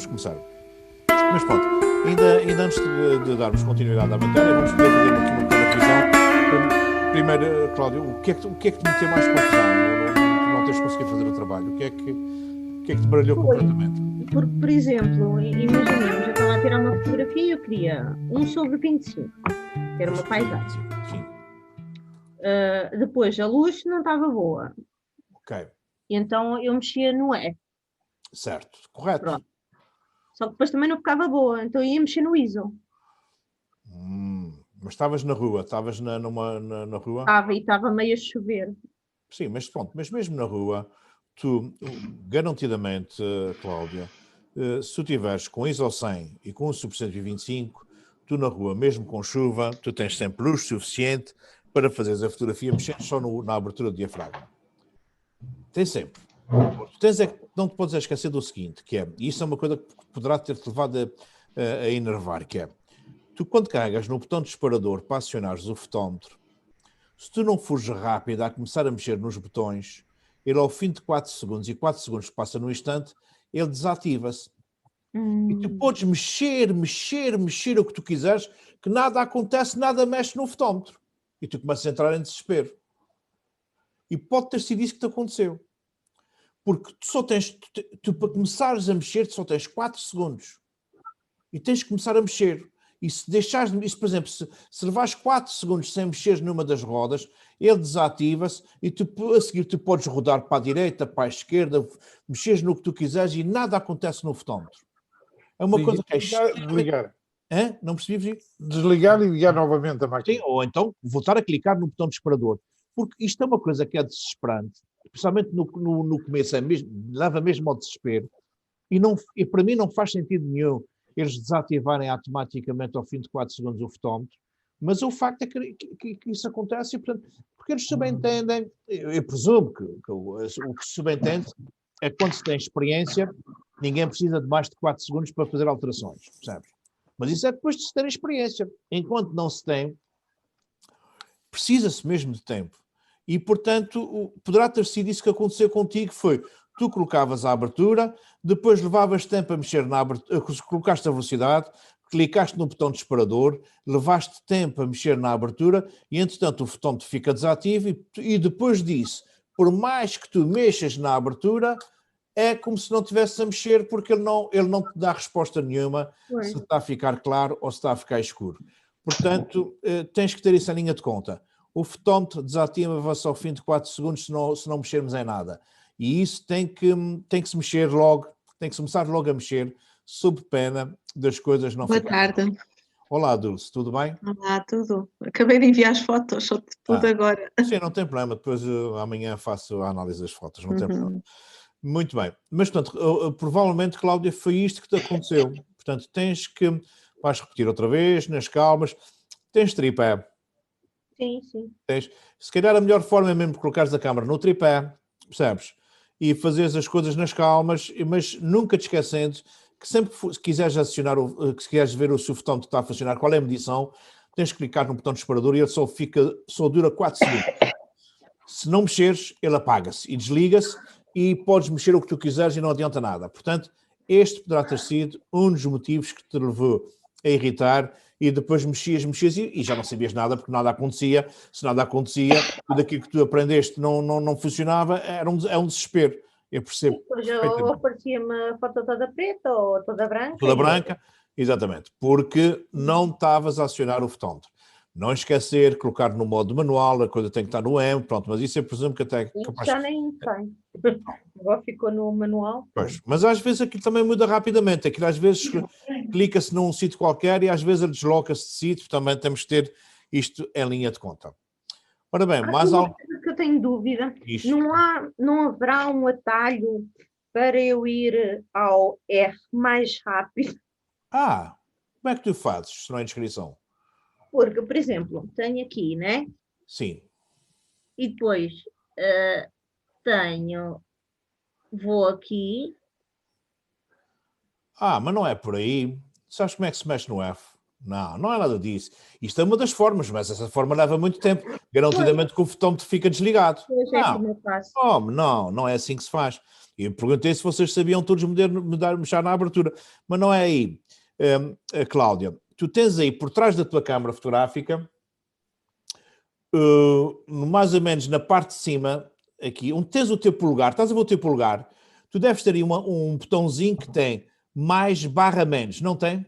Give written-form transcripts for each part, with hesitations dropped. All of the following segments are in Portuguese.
vamos começar. Mas pronto, ainda antes de darmos continuidade à matéria, vamos poder fazer aqui uma pequena revisão. Primeiro, Cláudio, o que é que te meteu mais confusão? Não teres conseguido fazer o trabalho? O que é que te baralhou completamente? Porque, por exemplo, imaginemos, eu estava a tirar uma fotografia e eu queria 1/25, que era uma paisagem. Sim. Depois, a luz não estava boa. Ok. E então eu mexia no E. Certo, correto. Pronto. Só que depois também não ficava boa, então eu ia mexer no ISO. Mas estavas na rua, estavas na rua? Estava e estava meio a chover. Sim, mas pronto, mas mesmo na rua, tu, garantidamente, Cláudia, se tu tiveres com ISO 100 e com o Super 125, tu na rua, mesmo com chuva, tu tens sempre luz suficiente para fazeres a fotografia mexendo só na abertura do diafragma. Tem sempre. Não te podes esquecer do seguinte, que é, e isso é uma coisa que poderá ter-te levado a enervar, que é, tu quando carregas no botão disparador para acionares o fotómetro, se tu não fores rápido a começar a mexer nos botões, ele ao fim de 4 segundos, e 4 segundos passa no instante, ele desativa-se. E tu podes mexer o que tu quiseres, que nada acontece, nada mexe no fotómetro. E tu começas a entrar em desespero. E pode ter sido isso que te aconteceu. Porque tu só tens, tu para começares a mexer, tu só tens 4 segundos. E tens que começar a mexer. E se deixares, por exemplo, se levares 4 segundos sem mexer numa das rodas, ele desativa-se e tu, a seguir tu podes rodar para a direita, para a esquerda, mexeres no que tu quiseres e nada acontece no fotómetro. É uma coisa que é desligar. Não percebi? Desligar e ligar novamente a máquina. Sim, ou então voltar a clicar no botão disparador. Porque isto é uma coisa que é desesperante, principalmente no começo, leva mesmo ao desespero. E para mim não faz sentido nenhum eles desativarem automaticamente ao fim de 4 segundos o fotómetro, mas o facto é que isso acontece, e, portanto, porque eles subentendem, eu presumo que o que se subentende é que quando se tem experiência, ninguém precisa de mais de 4 segundos para fazer alterações, percebes? Mas isso é depois de se ter experiência. Enquanto não se tem, precisa-se mesmo de tempo. E, portanto, poderá ter sido isso que aconteceu contigo, foi, tu colocavas a abertura, depois levavas tempo a mexer na abertura, colocaste a velocidade, clicaste no botão disparador, levaste tempo a mexer na abertura e, entretanto, o fotómetro fica desativo e depois disso, por mais que tu mexas na abertura, é como se não estivesse a mexer porque ele não te dá resposta nenhuma se está a ficar claro ou se está a ficar escuro. Portanto, tens que ter isso em linha de conta. O fotómetro desativa-se ao fim de 4 segundos se não mexermos em nada. E isso tem que se mexer logo, tem que se começar logo a mexer, sob pena das coisas não ficarem. Boa tarde. Olá, Dulce, tudo bem? Olá, tudo. Acabei de enviar as fotos, só tudo agora. Sim, não tem problema, depois amanhã faço a análise das fotos, não tem problema. Muito bem, mas portanto, provavelmente, Cláudia, foi isto que te aconteceu. Portanto, vais repetir outra vez, nas calmas, tens tripé. Sim. Se calhar a melhor forma é mesmo colocares a câmara no tripé, percebes? E fazeres as coisas nas calmas, mas nunca te esquecendo que sempre que quiseres que quiseres ver o seu fotómetro está a funcionar, qual é a medição, tens que clicar no botão disparador e ele só dura 4 segundos. Se não mexeres, ele apaga-se e desliga-se e podes mexer o que tu quiseres e não adianta nada. Portanto, este poderá ter sido um dos motivos que te levou a irritar e depois mexias e já não sabias nada porque nada acontecia. Se nada acontecia, tudo aquilo que tu aprendeste não funcionava, é um desespero. Eu percebo. Depois ou aparecia-me a foto toda preta ou toda branca. Toda branca, exatamente. Porque não estavas a acionar o fotómetro. Não esquecer, colocar no modo manual, a coisa tem que estar no M, pronto, mas isso eu presumo que até... Isso já nem tem. Agora ficou no manual. Pois, mas às vezes aquilo também muda rapidamente, aquilo às vezes clica-se num sítio qualquer e às vezes ele desloca-se de sítio, também temos que ter isto em linha de conta. Ora bem, mais algo... que eu tenho dúvida, não haverá um atalho para eu ir ao R mais rápido? Como é que tu fazes se não é inscrição? Porque, por exemplo, tenho aqui, né? Sim. E depois vou aqui. Mas não é por aí. Sabes como é que se mexe no F? Não, não é nada disso. Isto é uma das formas, mas essa forma leva muito tempo. Garantidamente que o fotómetro fica desligado. Não é assim que se faz. Eu perguntei se vocês sabiam todos mexer na abertura, mas não é aí. Cláudia, tu tens aí por trás da tua câmara fotográfica, mais ou menos na parte de cima, aqui, onde tens o teu polegar, estás a ver o teu polegar, tu deves ter aí um botãozinho que tem mais/menos, não tem?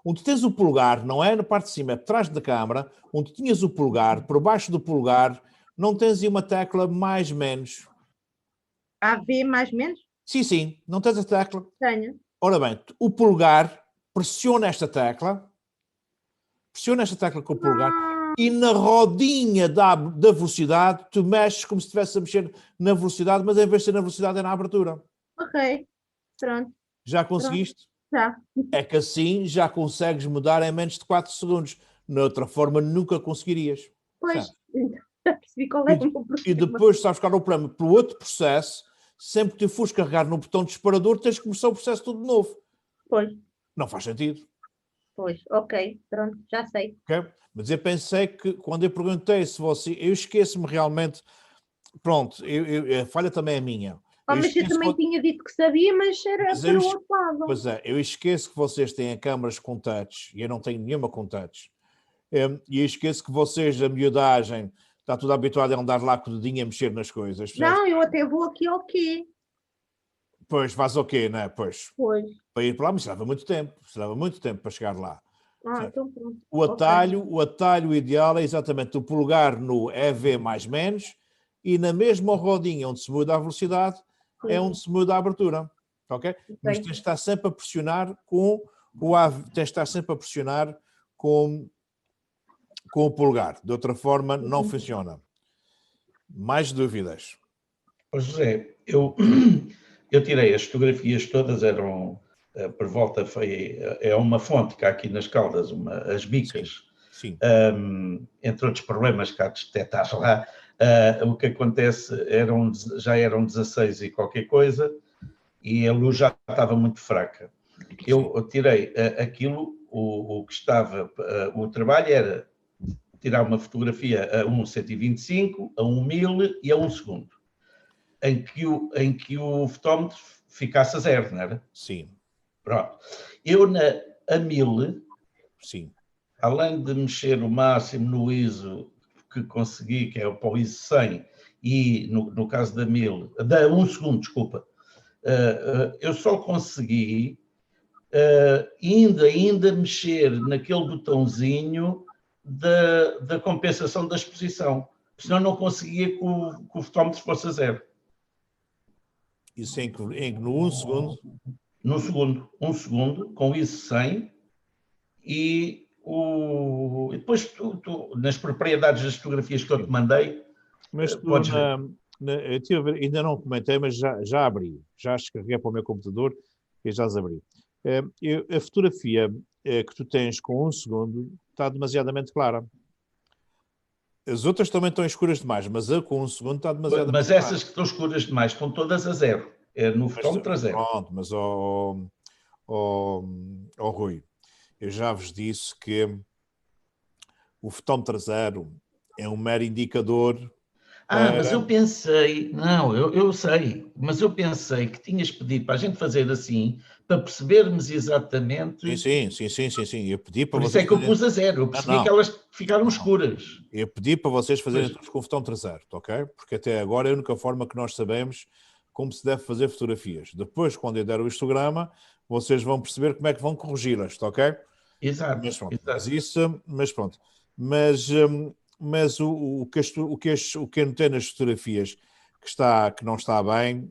Onde tens o polegar, não é na parte de cima, é por trás da câmara, onde tinhas o polegar, por baixo do polegar, não tens aí uma tecla mais/menos? AV mais/menos? Sim, não tens a tecla? Tenho. Ora bem, o polegar pressiona esta tecla com o polegar e na rodinha da velocidade tu mexes como se estivesse a mexer na velocidade, mas em vez de ser na velocidade é na abertura. Ok, pronto. Já conseguiste? Já. É que assim já consegues mudar em menos de 4 segundos. Na outra forma nunca conseguirias. Pois, já percebi qual é o meu problema. E depois, sabes qual é o problema? Para o outro processo, sempre que tu fores carregar no botão disparador, tens que começar o processo tudo de novo. Pois. Não faz sentido. Pois, ok, pronto, já sei. Okay? Mas eu pensei que, quando eu perguntei se você... Eu esqueço-me realmente... Pronto, a falha também é minha. Mas eu também tinha dito que sabia, mas era para o outro lado. Pois é, eu esqueço que vocês têm câmaras com touch, e eu não tenho nenhuma com touch. E eu esqueço que vocês, a miudagem, está tudo habituado a andar lá com o dedinho a mexer nas coisas. Não, eu até vou aqui ao quê? Pois, faz o quê, não é? Pois. Pois. Para ir para lá, mas leva muito tempo para chegar lá. Então pronto. O atalho ideal é exatamente o polegar no EV mais/menos e na mesma rodinha onde se muda a velocidade é onde se muda a abertura. Ok? Mas tens de estar sempre a pressionar com o AV, tens de estar sempre a pressionar com o polegar. De outra forma, não funciona. Mais dúvidas? José, eu tirei as fotografias todas, eram por volta, é uma fonte que há aqui nas Caldas, as bicas. Sim. Entre outros problemas que há de detectar lá, o que acontece, já eram 16 e qualquer coisa, e a luz já estava muito fraca. Eu tirei aquilo, o que estava, o trabalho era tirar uma fotografia a 1.125, a 1.000 e a 1 segundo, em que o fotómetro ficasse a 0, não era? Sim. Pronto. Eu a 1000, sim, além de mexer o máximo no ISO que consegui, que é para o ISO 100, e no caso da 1000, da 1 segundo, desculpa, eu só consegui ainda mexer naquele botãozinho da compensação da exposição. Senão não conseguia que o fotómetro fosse a 0. Isso no 1 segundo? No segundo. 1 segundo, com ISO 100, e depois tu, nas propriedades das fotografias que eu te mandei, mas tu, podes ver. Ainda não comentei, mas já abri. Já descarreguei para o meu computador e já as abri. A fotografia que tu tens com 1 segundo está demasiadamente clara. As outras também estão escuras demais, mas a com 1 segundo está demasiadamente clara. Mas essas que estão escuras demais estão todas a 0. É no fotómetro a 0. Pronto, mas Rui, eu já vos disse que o fotómetro a 0 é um mero indicador. Mas eu pensei, não, eu sei, mas eu pensei que tinhas pedido para a gente fazer assim, para percebermos exatamente. Sim, eu pedi para vocês. Por isso é que eu pus a 0, eu percebi que elas ficaram escuras. Eu pedi para vocês fazerem todos com o fotómetro a 0, ok? Porque até agora é a única forma que nós sabemos como se deve fazer fotografias. Depois, quando eu der o histograma, vocês vão perceber como é que vão corrigi-las, ok? Exato. Mas pronto. Mas o que eu notei nas fotografias que não está bem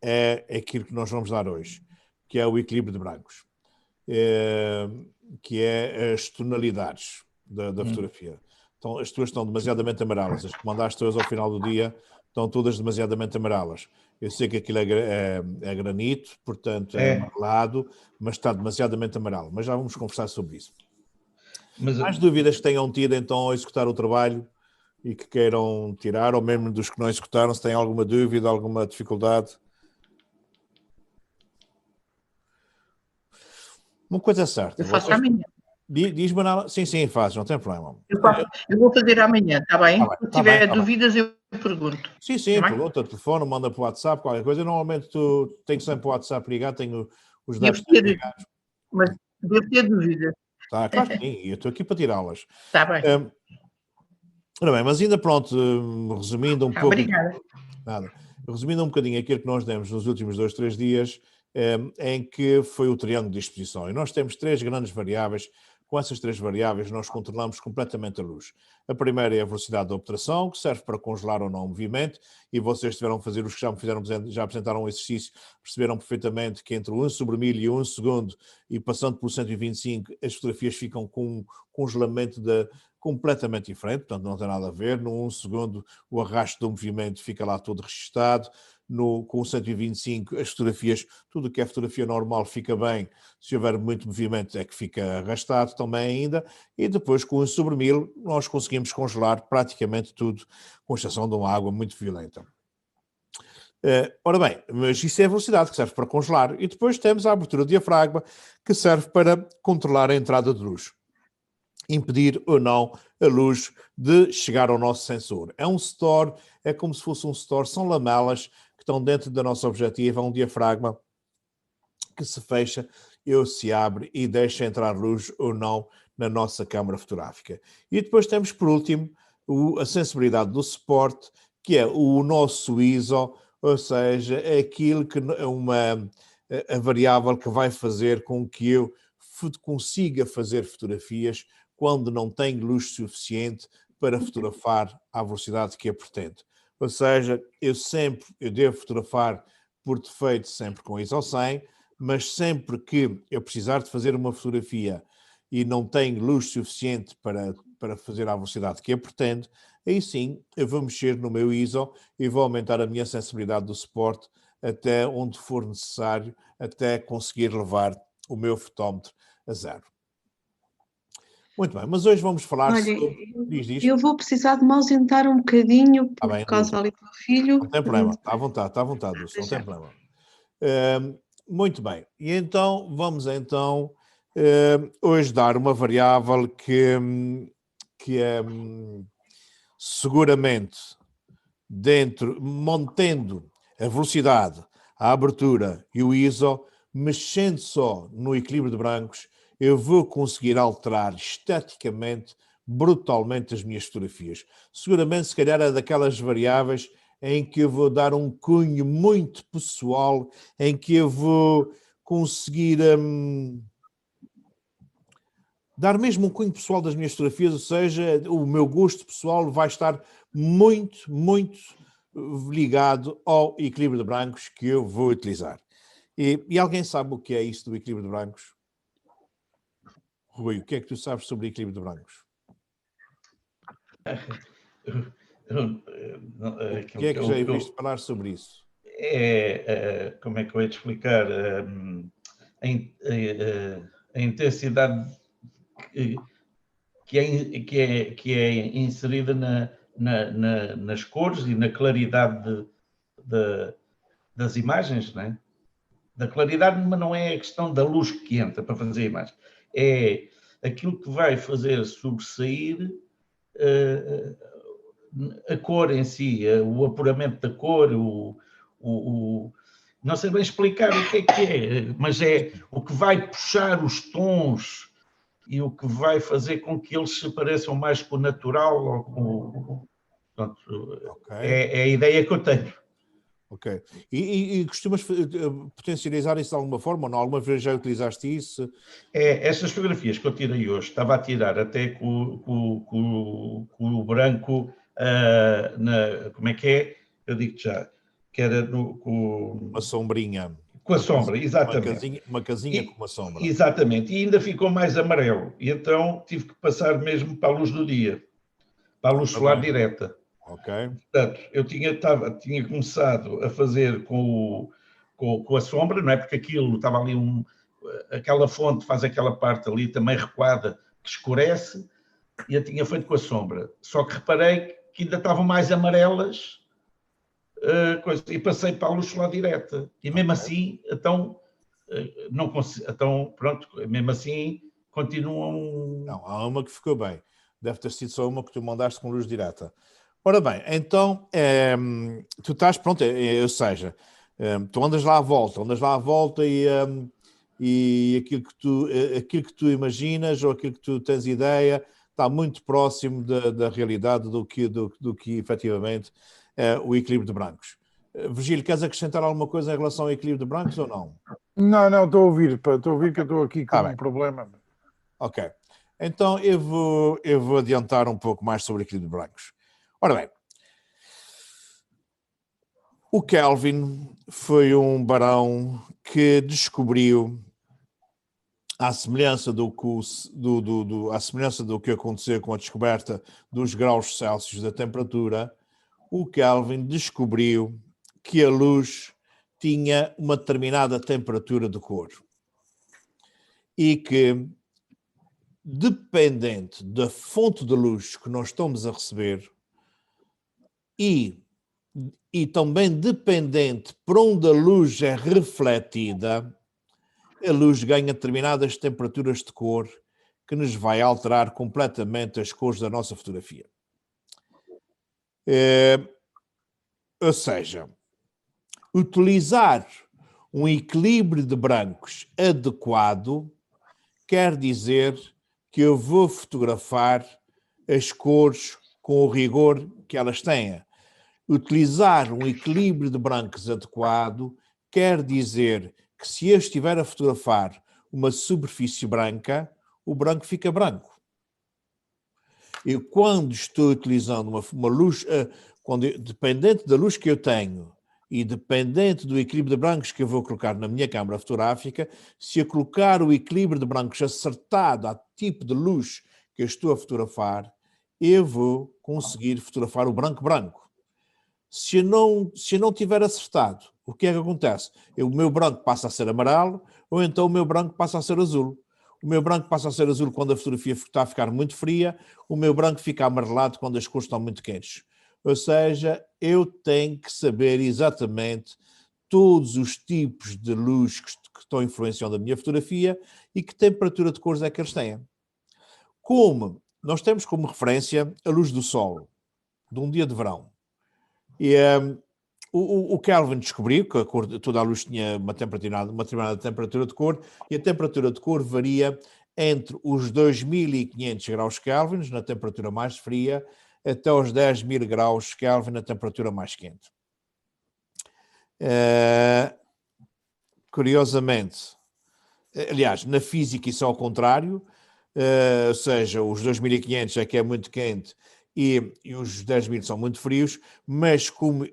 é aquilo que nós vamos dar hoje, que é o equilíbrio de brancos, que é as tonalidades da fotografia. Então, as tuas estão demasiadamente amarelas. As que mandaste todas ao final do dia estão todas demasiadamente amarelas. Eu sei que aquilo é granito, portanto é amarelado, mas está demasiadamente amarelo. Mas já vamos conversar sobre isso. Mais dúvidas que tenham tido então ao executar o trabalho e que queiram tirar, ou mesmo dos que não executaram, se têm alguma dúvida, alguma dificuldade? Uma coisa é certa. Eu faço amanhã. Diz-me, sim, faz, não tem problema. Eu vou fazer amanhã, está bem? Se tiver dúvidas, eu pergunto. Sim, pergunta, telefone, manda para o WhatsApp, qualquer coisa. Normalmente tu tens sempre o WhatsApp ligado, tenho os dados ligados. Mas devo ter dúvidas. Tá, claro que sim, eu estou aqui para tirá-las. Está bem. Ora bem, mas ainda pronto, resumindo um pouco... Obrigada. Nada. Resumindo um bocadinho aquilo que nós demos nos últimos 2, 3 dias, em que foi o triângulo de exposição. E nós temos 3 grandes variáveis. Com essas 3 variáveis, nós controlamos completamente a luz. A primeira é a velocidade da obturação, que serve para congelar ou não o movimento, e vocês tiveram que fazer, os que já apresentaram o exercício, perceberam perfeitamente que entre 1/1000 e 1 segundo, e passando por 125, as fotografias ficam com um congelamento completamente diferente, portanto não tem nada a ver. No 1 segundo, o arrasto do movimento fica lá todo registado. Com o 125, as fotografias, tudo o que é fotografia normal fica bem. Se houver muito movimento é que fica arrastado também ainda. E depois, com o 1/1000, nós conseguimos congelar praticamente tudo, com exceção de uma água muito violenta. Ora bem, mas isso é a velocidade que serve para congelar. E depois temos a abertura do diafragma, que serve para controlar a entrada de luz. Impedir ou não a luz de chegar ao nosso sensor. É um store, é como se fosse um store, são lamelas que estão dentro da nossa objetiva, é um diafragma que se fecha, se abre e deixa entrar luz ou não na nossa câmara fotográfica. E depois temos, por último, a sensibilidade do suporte, que é o nosso ISO, ou seja, é aquilo que a variável que vai fazer com que eu consiga fazer fotografias quando não tenho luz suficiente para fotografar à velocidade que eu pretendo. Ou seja, eu devo fotografar por defeito sempre com ISO 100, mas sempre que eu precisar de fazer uma fotografia e não tenho luz suficiente para fazer à velocidade que eu pretendo, aí sim eu vou mexer no meu ISO e vou aumentar a minha sensibilidade do suporte até onde for necessário, até conseguir levar o meu fotómetro a 0. Muito bem, mas hoje vamos falar sobre... Eu vou precisar de me ausentar um bocadinho por causa ali do meu filho. Não tem problema, está à vontade, Lúcia, não tem problema. Muito bem, e então vamos hoje dar uma variável que é seguramente mantendo a velocidade, a abertura e o ISO, mexendo só no equilíbrio de brancos, eu vou conseguir alterar esteticamente, brutalmente as minhas fotografias. Seguramente, se calhar, é daquelas variáveis em que eu vou dar um cunho muito pessoal, em que eu vou conseguir dar mesmo um cunho pessoal das minhas fotografias, ou seja, o meu gosto pessoal vai estar muito, muito ligado ao equilíbrio de brancos que eu vou utilizar. E alguém sabe o que é isso do equilíbrio de brancos? Rui, o que é que tu sabes sobre o equilíbrio de brancos? O que é que já ouviste falar sobre isso? Como é que eu ia te explicar? A intensidade que é inserida nas cores e na claridade das imagens, não é? Da claridade, mas não é a questão da luz que entra para fazer a imagem. É aquilo que vai fazer sobressair a cor em si, o apuramento da cor, não sei bem explicar o que é, mas é o que vai puxar os tons e o que vai fazer com que eles se pareçam mais com o natural. Ou com, portanto, okay. É a ideia que eu tenho. Ok. E costumas potencializar isso de alguma forma ou não? Alguma vez já utilizaste isso? Estas fotografias que eu tirei hoje, estava a tirar até com o branco, como é que é? Eu digo já, que era com uma sombrinha. Com a sombra, exatamente. Uma casinha com uma sombra. Exatamente. E ainda ficou mais amarelo. E então tive que passar mesmo para a luz do dia, para a luz solar direta. Ok. Portanto, eu tinha começado a fazer com a sombra, não é? Porque aquilo estava ali aquela fonte faz aquela parte ali também recuada que escurece, e eu tinha feito com a sombra. Só que reparei que ainda estavam mais amarelas, e passei para a luz solar direta. E mesmo assim, então, não então, pronto, mesmo assim, continuam... Não, há uma que ficou bem. Deve ter sido só uma que tu mandaste com luz direta. Ora bem, então, tu estás, pronto, ou seja, tu andas lá à volta e aquilo que tu imaginas ou aquilo que tu tens ideia está muito próximo da realidade do que efetivamente é o equilíbrio de brancos. Virgílio, queres acrescentar alguma coisa em relação ao equilíbrio de brancos ou não? Não, estou a ouvir, pá, estou a ouvir que eu estou aqui com um problema. Ok, então eu vou adiantar um pouco mais sobre o equilíbrio de brancos. Ora bem, o Kelvin foi um barão que descobriu, à semelhança do que aconteceu com a descoberta dos graus Celsius da temperatura, o Kelvin descobriu que a luz tinha uma determinada temperatura de cor e que, dependente da fonte de luz que nós estamos a receber e também dependente por onde a luz é refletida, a luz ganha determinadas temperaturas de cor que nos vai alterar completamente as cores da nossa fotografia. Ou seja, utilizar um equilíbrio de brancos adequado quer dizer que eu vou fotografar as cores com o rigor que elas têm. Utilizar um equilíbrio de brancos adequado quer dizer que se eu estiver a fotografar uma superfície branca, o branco fica branco. Eu, quando estou utilizando uma luz, dependente da luz que eu tenho e dependente do equilíbrio de brancos que eu vou colocar na minha câmara fotográfica, se eu colocar o equilíbrio de brancos acertado ao tipo de luz que eu estou a fotografar, eu vou conseguir fotografar o branco. Se eu não tiver acertado, o que é que acontece? O meu branco passa a ser amarelo ou então o meu branco passa a ser azul. O meu branco passa a ser azul quando a fotografia está a ficar muito fria, o meu branco fica amarelado quando as cores estão muito quentes. Ou seja, eu tenho que saber exatamente todos os tipos de luz que estão influenciando a minha fotografia e que temperatura de cores é que eles têm. Como nós temos como referência a luz do sol, de um dia de verão. E o Kelvin descobriu que toda a luz tinha uma determinada temperatura de cor, e a temperatura de cor varia entre os 2500 graus Kelvin, na temperatura mais fria, até os 10.000 graus Kelvin, na temperatura mais quente. Curiosamente, aliás, na física isso é ao contrário, ou seja, os 2500 é que é muito quente e os 10.000 são muito frios, mas como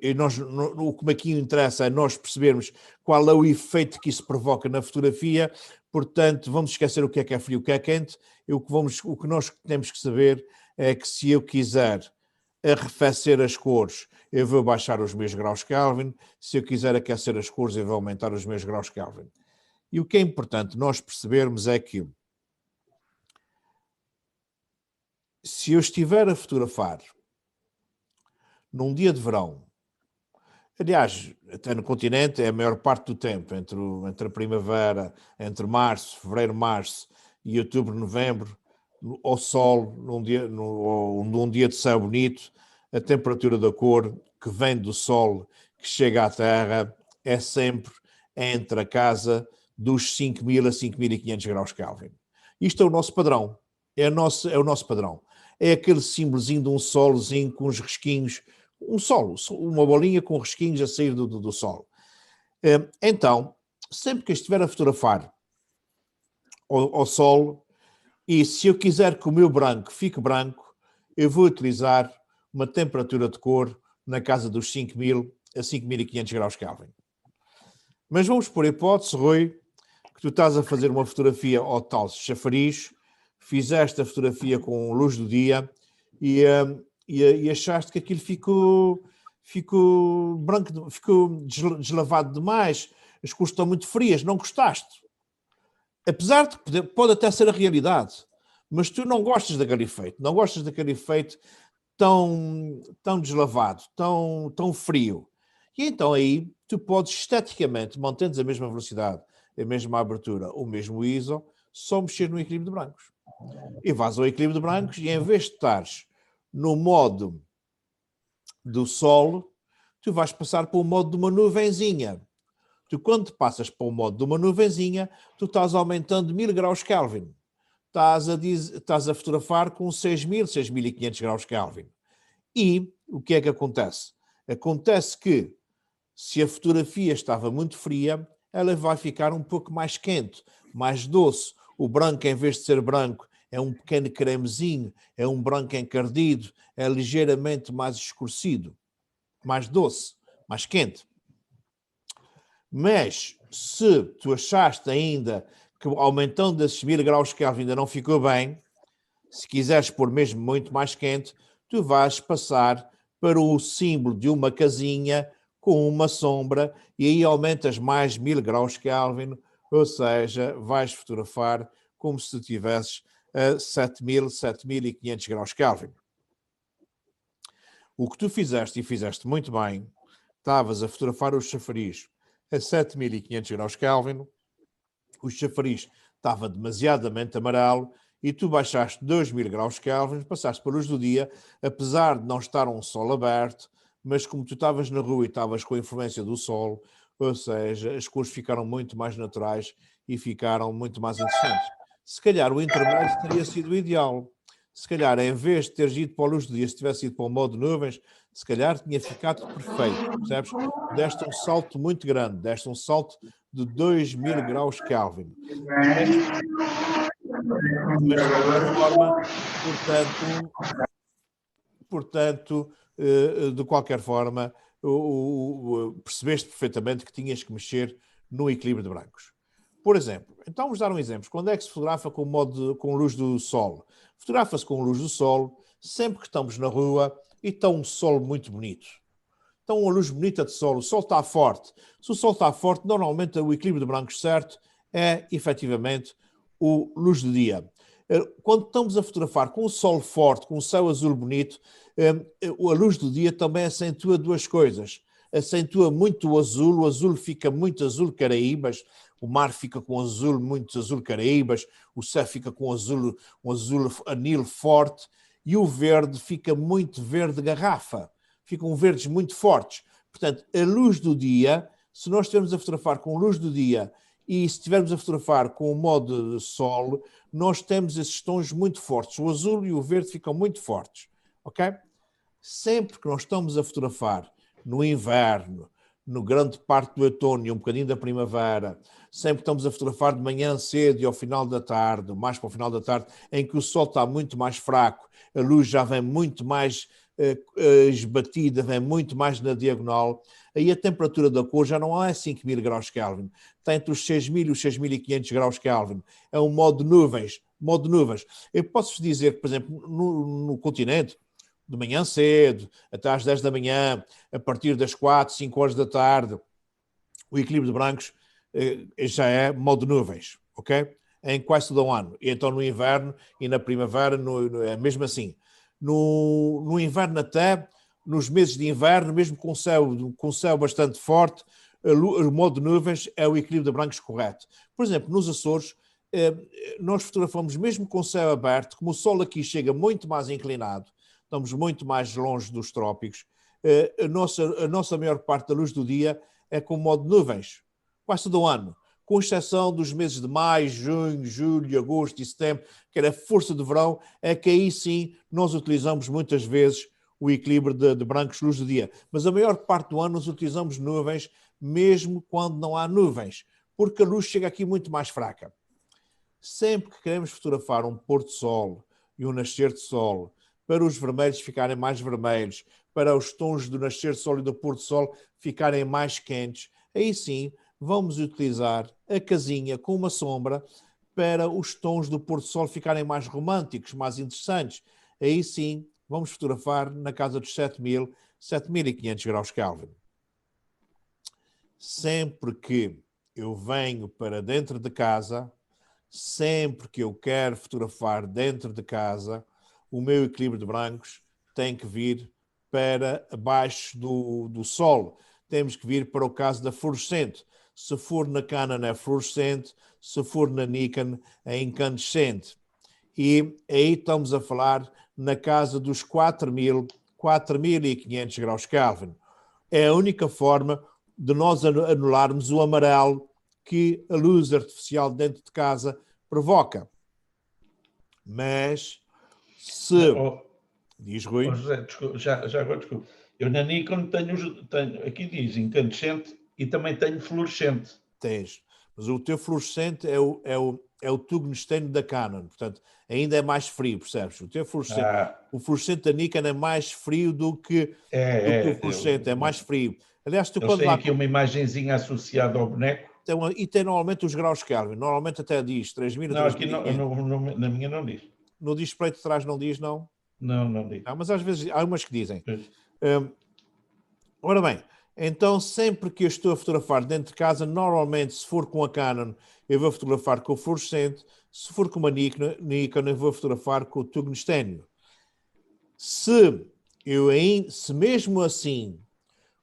aqui interessa é nós percebermos qual é o efeito que isso provoca na fotografia, portanto, vamos esquecer o que é frio, o que é quente, o que nós temos que saber é que se eu quiser arrefecer as cores, eu vou baixar os meus graus Kelvin, se eu quiser aquecer as cores, eu vou aumentar os meus graus Kelvin. E o que é importante nós percebermos é que se eu estiver a fotografar num dia de verão, aliás, até no continente é a maior parte do tempo, entre a primavera, entre fevereiro, março e outubro, novembro, ao sol, num dia de céu bonito, a temperatura da cor que vem do sol, que chega à Terra, é sempre entre a casa dos 5.000 a 5.500 graus Kelvin. Isto é o nosso padrão. É o nosso padrão. É aquele símbolozinho de um solzinho com uns risquinhos, uma bolinha com risquinhos a sair do sol. Então, sempre que eu estiver a fotografar ao sol, e se eu quiser que o meu branco fique branco, eu vou utilizar uma temperatura de cor na casa dos 5.000 a 5.500 graus Kelvin. Mas vamos por hipótese, Rui, que tu estás a fazer uma fotografia ao tal chafariz, fizeste a fotografia com luz do dia e achaste que aquilo ficou branco, ficou deslavado demais, as cores estão muito frias, não gostaste. Apesar de pode até ser a realidade, mas tu não gostas daquele efeito, tão deslavado, tão frio. E então aí tu podes esteticamente, mantendo a mesma velocidade, a mesma abertura, o mesmo ISO, só mexer no equilíbrio de brancos. E vais ao equilíbrio de brancos e em vez de estares no modo do Sol, tu vais passar para o modo de uma nuvenzinha. Tu, quando passas para o modo de uma nuvenzinha, tu estás aumentando 1000 graus Kelvin. Estás a fotografar com 6.000, 6.500 graus Kelvin. E o que é que acontece? Acontece que, se a fotografia estava muito fria, ela vai ficar um pouco mais quente, mais doce. O branco, em vez de ser branco, é um pequeno cremezinho, é um branco encardido, é ligeiramente mais escurecido, mais doce, mais quente. Mas, se tu achaste ainda que aumentando esses 1000 graus Kelvin ainda não ficou bem, se quiseres pôr mesmo muito mais quente, tu vais passar para o símbolo de uma casinha com uma sombra e aí aumentas mais 1000 graus Kelvin, ou seja, vais fotografar como se tivesses a 7.000, 7.500 graus Kelvin. O que tu fizeste, e fizeste muito bem, estavas a fotografar os chafariz a 7.500 graus Kelvin, o chafariz estava demasiadamente amarelo e tu baixaste 2.000 graus Kelvin, passaste para a luz do dia, apesar de não estar um sol aberto, mas como tu estavas na rua e estavas com a influência do sol, ou seja, as cores ficaram muito mais naturais e ficaram muito mais interessantes. Se calhar o intermédio teria sido o ideal. Se calhar, em vez de teres ido para a luz do dia, se tivesse ido para o modo nuvens, se calhar tinha ficado perfeito, percebes? Deste um salto muito grande, deste um salto de 2.000 graus Kelvin. Mas de qualquer forma, portanto, de qualquer forma, percebeste perfeitamente que tinhas que mexer no equilíbrio de brancos. Por exemplo, então vamos dar um exemplo. Quando é que se fotografa com luz do sol? Fotografa-se com luz do sol sempre que estamos na rua e está um sol muito bonito. Então uma luz bonita de sol, o sol está forte. Se o sol está forte, normalmente o equilíbrio de brancos certo é, efetivamente, o luz do dia. Quando estamos a fotografar com o sol forte, com o céu azul bonito, a luz do dia também acentua duas coisas. Acentua muito o azul fica muito azul Caraíbas, o mar fica com azul, muito azul Caraíbas, o céu fica com um azul anil forte e o verde fica muito verde garrafa. Ficam verdes muito fortes. Portanto, a luz do dia, se nós estivermos a fotografar com luz do dia e se estivermos a fotografar com o modo de sol, nós temos esses tons muito fortes. O azul e o verde ficam muito fortes. Ok? Sempre que nós estamos a fotografar no inverno, no grande parte do outono e um bocadinho da primavera, sempre que estamos a fotografar de manhã cedo e ao final da tarde, mais para o final da tarde, em que o sol está muito mais fraco, a luz já vem muito mais esbatida, vem muito mais na diagonal, aí a temperatura da cor já não é 5.000 graus Kelvin, está entre os 6.000 e os 6.500 graus Kelvin. É um modo de nuvens. Eu posso-vos dizer que, por exemplo, no continente, de manhã cedo, até às 10 da manhã, a partir das 4, 5 horas da tarde, o equilíbrio de brancos já é modo nuvens, ok? Em quase todo o ano. E então no inverno e na primavera é mesmo assim. No inverno até, nos meses de inverno, mesmo com o céu bastante forte, o modo nuvens é o equilíbrio de brancos correto. Por exemplo, nos Açores, nós fotografamos mesmo com o céu aberto, como o sol aqui chega muito mais inclinado, estamos muito mais longe dos trópicos, a nossa maior parte da luz do dia é com o modo nuvens, quase todo o ano, com exceção dos meses de maio, junho, julho, agosto e setembro, que era a força do verão, é que aí sim nós utilizamos muitas vezes o equilíbrio de brancos luz do dia. Mas a maior parte do ano nós utilizamos nuvens, mesmo quando não há nuvens, porque a luz chega aqui muito mais fraca. Sempre que queremos fotografar um pôr de sol e um nascer de sol, para os vermelhos ficarem mais vermelhos, para os tons do nascer de sol e do pôr de sol ficarem mais quentes, aí sim vamos utilizar a casinha com uma sombra para os tons do pôr de sol ficarem mais românticos, mais interessantes. Aí sim vamos fotografar na casa dos 7.000, 7.500 graus Kelvin. Sempre que eu venho para dentro de casa, sempre que eu quero fotografar dentro de casa, o meu equilíbrio de brancos tem que vir para abaixo do sol. Temos que vir para o caso da fluorescente. se for na Canon é fluorescente, se for na Nikon é incandescente. E aí estamos a falar na casa dos 4.500 graus Kelvin. É a única forma de nós anularmos o amarelo que a luz artificial dentro de casa provoca. Mas se... Diz, Rui. José, desculpa, já agora, desculpa. Eu na Nikon tenho, aqui diz incandescente e também tenho fluorescente. Tens. Mas o teu fluorescente é o tungstênio da Canon. Portanto, ainda é mais frio, percebes? O teu fluorescente, o fluorescente da Nikon é mais frio do que o fluorescente. É mais frio. Aliás, eles têm aqui uma imagenzinha associada ao boneco. E tem normalmente os graus Kelvin. Normalmente até diz 3.000 Não, aqui na minha não diz. No display de trás não diz, não? Não diz. Mas às vezes há umas que dizem. Ora bem, então sempre que eu estou a fotografar dentro de casa, normalmente se for com a Canon, eu vou fotografar com o fluorescente. Se for com uma Nikon, eu vou fotografar com o tungstênio. Se mesmo assim,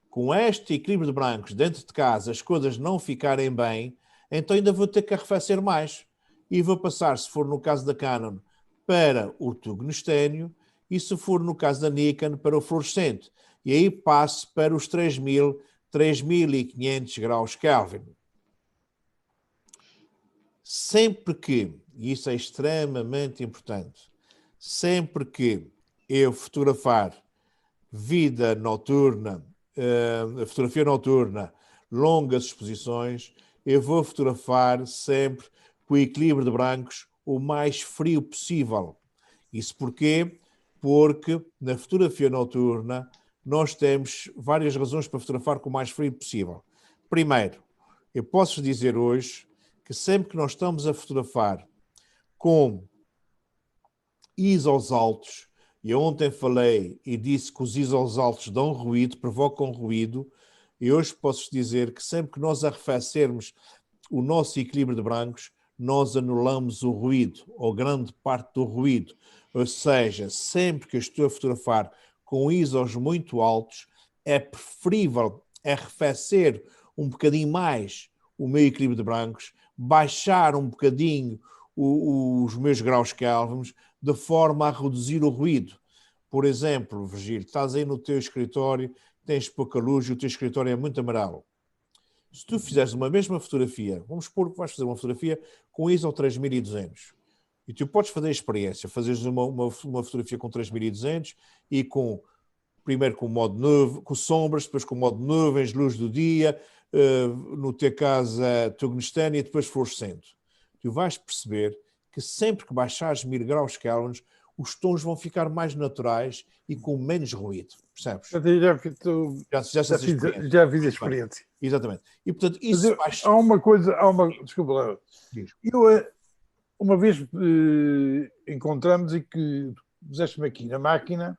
com este equilíbrio de brancos dentro de casa, as coisas não ficarem bem, então ainda vou ter que arrefecer mais. E vou passar, se for no caso da Canon, para o tungstênio e se for no caso da Nikon, para o fluorescente. E aí passo para os 3.500 graus Kelvin. Sempre que, e isso é extremamente importante, sempre que eu fotografar vida noturna, fotografia noturna, longas exposições, eu vou fotografar sempre com o equilíbrio de brancos o mais frio possível. Isso porquê? Porque na fotografia noturna nós temos várias razões para fotografar com o mais frio possível. Primeiro, eu posso dizer hoje que sempre que nós estamos a fotografar com ISOs altos, e ontem falei e disse que os ISOs altos dão ruído, provocam ruído, e hoje posso dizer que sempre que nós arrefecermos o nosso equilíbrio de brancos, nós anulamos o ruído, ou grande parte do ruído. Ou seja, sempre que eu estou a fotografar com ISOs muito altos, é preferível arrefecer um bocadinho mais o meu equilíbrio de brancos, baixar um bocadinho os meus graus Kelvin, de forma a reduzir o ruído. Por exemplo, Virgílio, estás aí no teu escritório, tens pouca luz e o teu escritório é muito amarelo. Se tu fizeres uma mesma fotografia, vamos supor que vais fazer uma fotografia com ISO 3200, e tu podes fazer a experiência, fazeres uma fotografia com 3200 e primeiro com modo nuvem, com sombras, depois com modo nuvens, luz do dia, no teu caso tungstênio e depois fluorescente. Tu vais perceber que sempre que baixares 1000 graus Kelvin, os tons vão ficar mais naturais e com menos ruído, percebes? Já fiz a experiência. Exatamente. E portanto, isso há uma coisa, desculpa lá. Eu uma vez encontramos e que puseste-me aqui na máquina,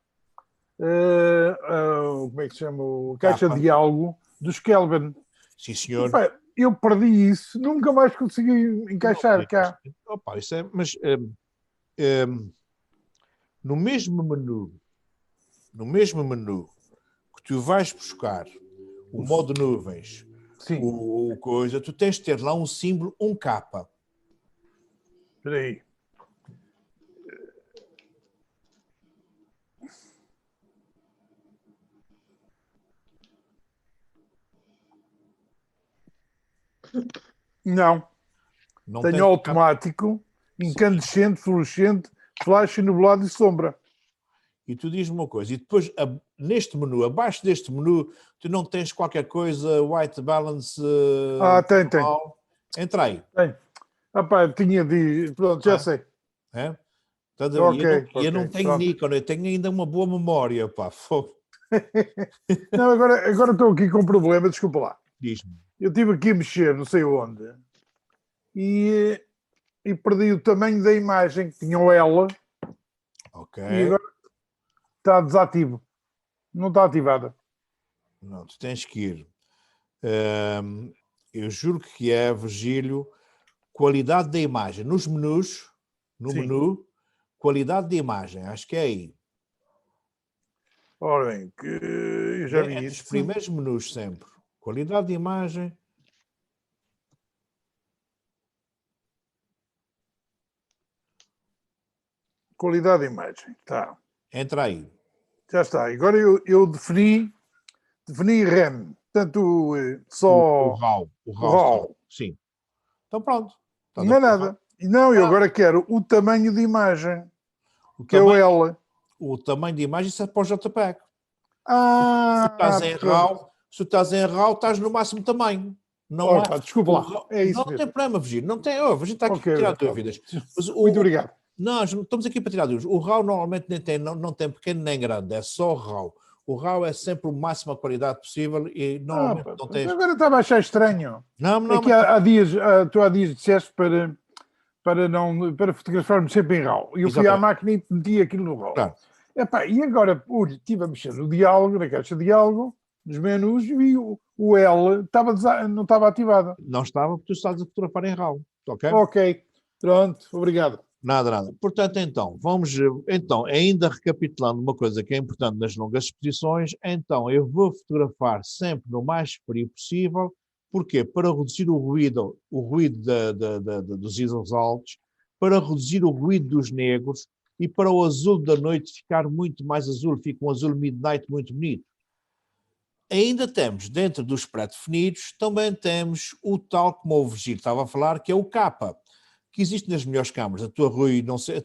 como é que se chama? A caixa de diálogo dos Kelvin. Sim, senhor. Epá, eu perdi isso, nunca mais consegui encaixar cá. Opa, isso é, mas no mesmo menu que tu vais buscar o modo nuvens, o coisa, tu tens de ter lá um símbolo, um K. Espera aí. Não tenho automático, incandescente, fluorescente, flash, nublado e sombra. E tu dizes-me uma coisa, e depois neste menu, abaixo deste menu, tu não tens qualquer coisa, white balance? Tem. Entra aí. Tem. Tinha de... Pronto, já sei. É? Eu não tenho Nikon, eu tenho ainda uma boa memória, pá. Não, agora estou aqui com um problema, desculpa lá. Diz-me. Eu estive aqui a mexer, não sei onde, e perdi o tamanho da imagem, que tinha o L. Ok. E agora está desativo. Não está ativada. Não, tu tens que ir. Eu juro que é, Virgílio, qualidade da imagem. Nos menus, menu, qualidade de imagem. Acho que é aí. Ora bem, que eu já vi isso. Os primeiros menus sempre. Qualidade de imagem. Qualidade de imagem. Tá. Entra aí. Já está. Agora eu defini REM. Portanto, só... O RAW. Sim. Então pronto. Não é nada. Não, eu agora quero o tamanho de imagem. Que é o L. O tamanho de imagem, isso é para o JPEG. Se estás em RAW, estás no máximo tamanho. Não é? Desculpa lá. É isso não mesmo. Tem problema, Virgílio. Não tem. A gente está aqui para tirar dúvidas. Muito obrigado. Nós estamos aqui para tirar dúvidas. O RAW normalmente não tem pequeno nem grande. É só RAW. O RAW é sempre o máximo a qualidade possível e normalmente não tem... Agora estava a achar estranho. Não, é que há dias disseste para fotografar-me sempre em RAW. E eu fui à máquina e meti aquilo no RAW. Claro. E agora, estive a mexer no diálogo, na caixa de diálogo, nos menus, e o L não estava ativado. Não estava, porque tu estás a fotografar em RAW. Ok? Ok. Pronto, obrigado. Nada. Portanto, então, ainda recapitulando uma coisa que é importante nas longas exposições, então eu vou fotografar sempre no mais frio possível. Porquê? Para reduzir o ruído dos ISOs altos, para reduzir o ruído dos negros e para o azul da noite ficar muito mais azul, fica um azul midnight muito bonito. Ainda temos, dentro dos pré-definidos, também temos o tal, como o Virgílio estava a falar, que é o K, que existe nas melhores câmaras. A tua, Rui, não sei,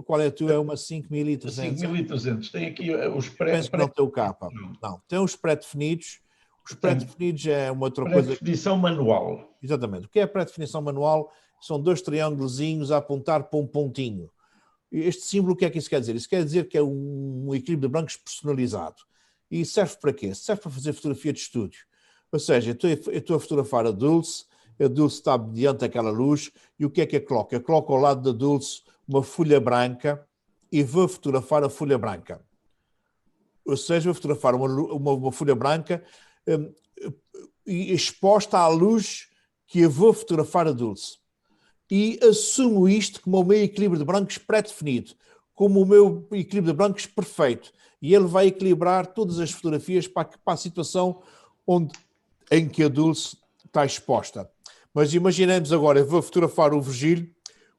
qual é a tua? É uma 5300? 5300. Tem aqui os pré... Penso que não tem o K. Não, tem os pré-definidos. Os pré-definidos é uma outra coisa... Pré-definição manual. Exatamente. O que é a pré-definição manual? São dois triângulozinhos a apontar para um pontinho. Este símbolo, o que é que isso quer dizer? Isso quer dizer que é um equilíbrio de brancos personalizado. E serve para quê? Serve para fazer fotografia de estúdio. Ou seja, eu estou a fotografar a Dulce está diante daquela luz, e o que é que eu coloco? Eu coloco ao lado da Dulce uma folha branca e vou fotografar a folha branca. Ou seja, vou fotografar uma folha branca exposta à luz que eu vou fotografar a Dulce. E assumo isto como o meu equilíbrio de brancos pré-definido, como o meu equilíbrio de brancos perfeito. E ele vai equilibrar todas as fotografias para a situação em que a Dulce está exposta. Mas imaginemos agora, eu vou fotografar o Virgílio,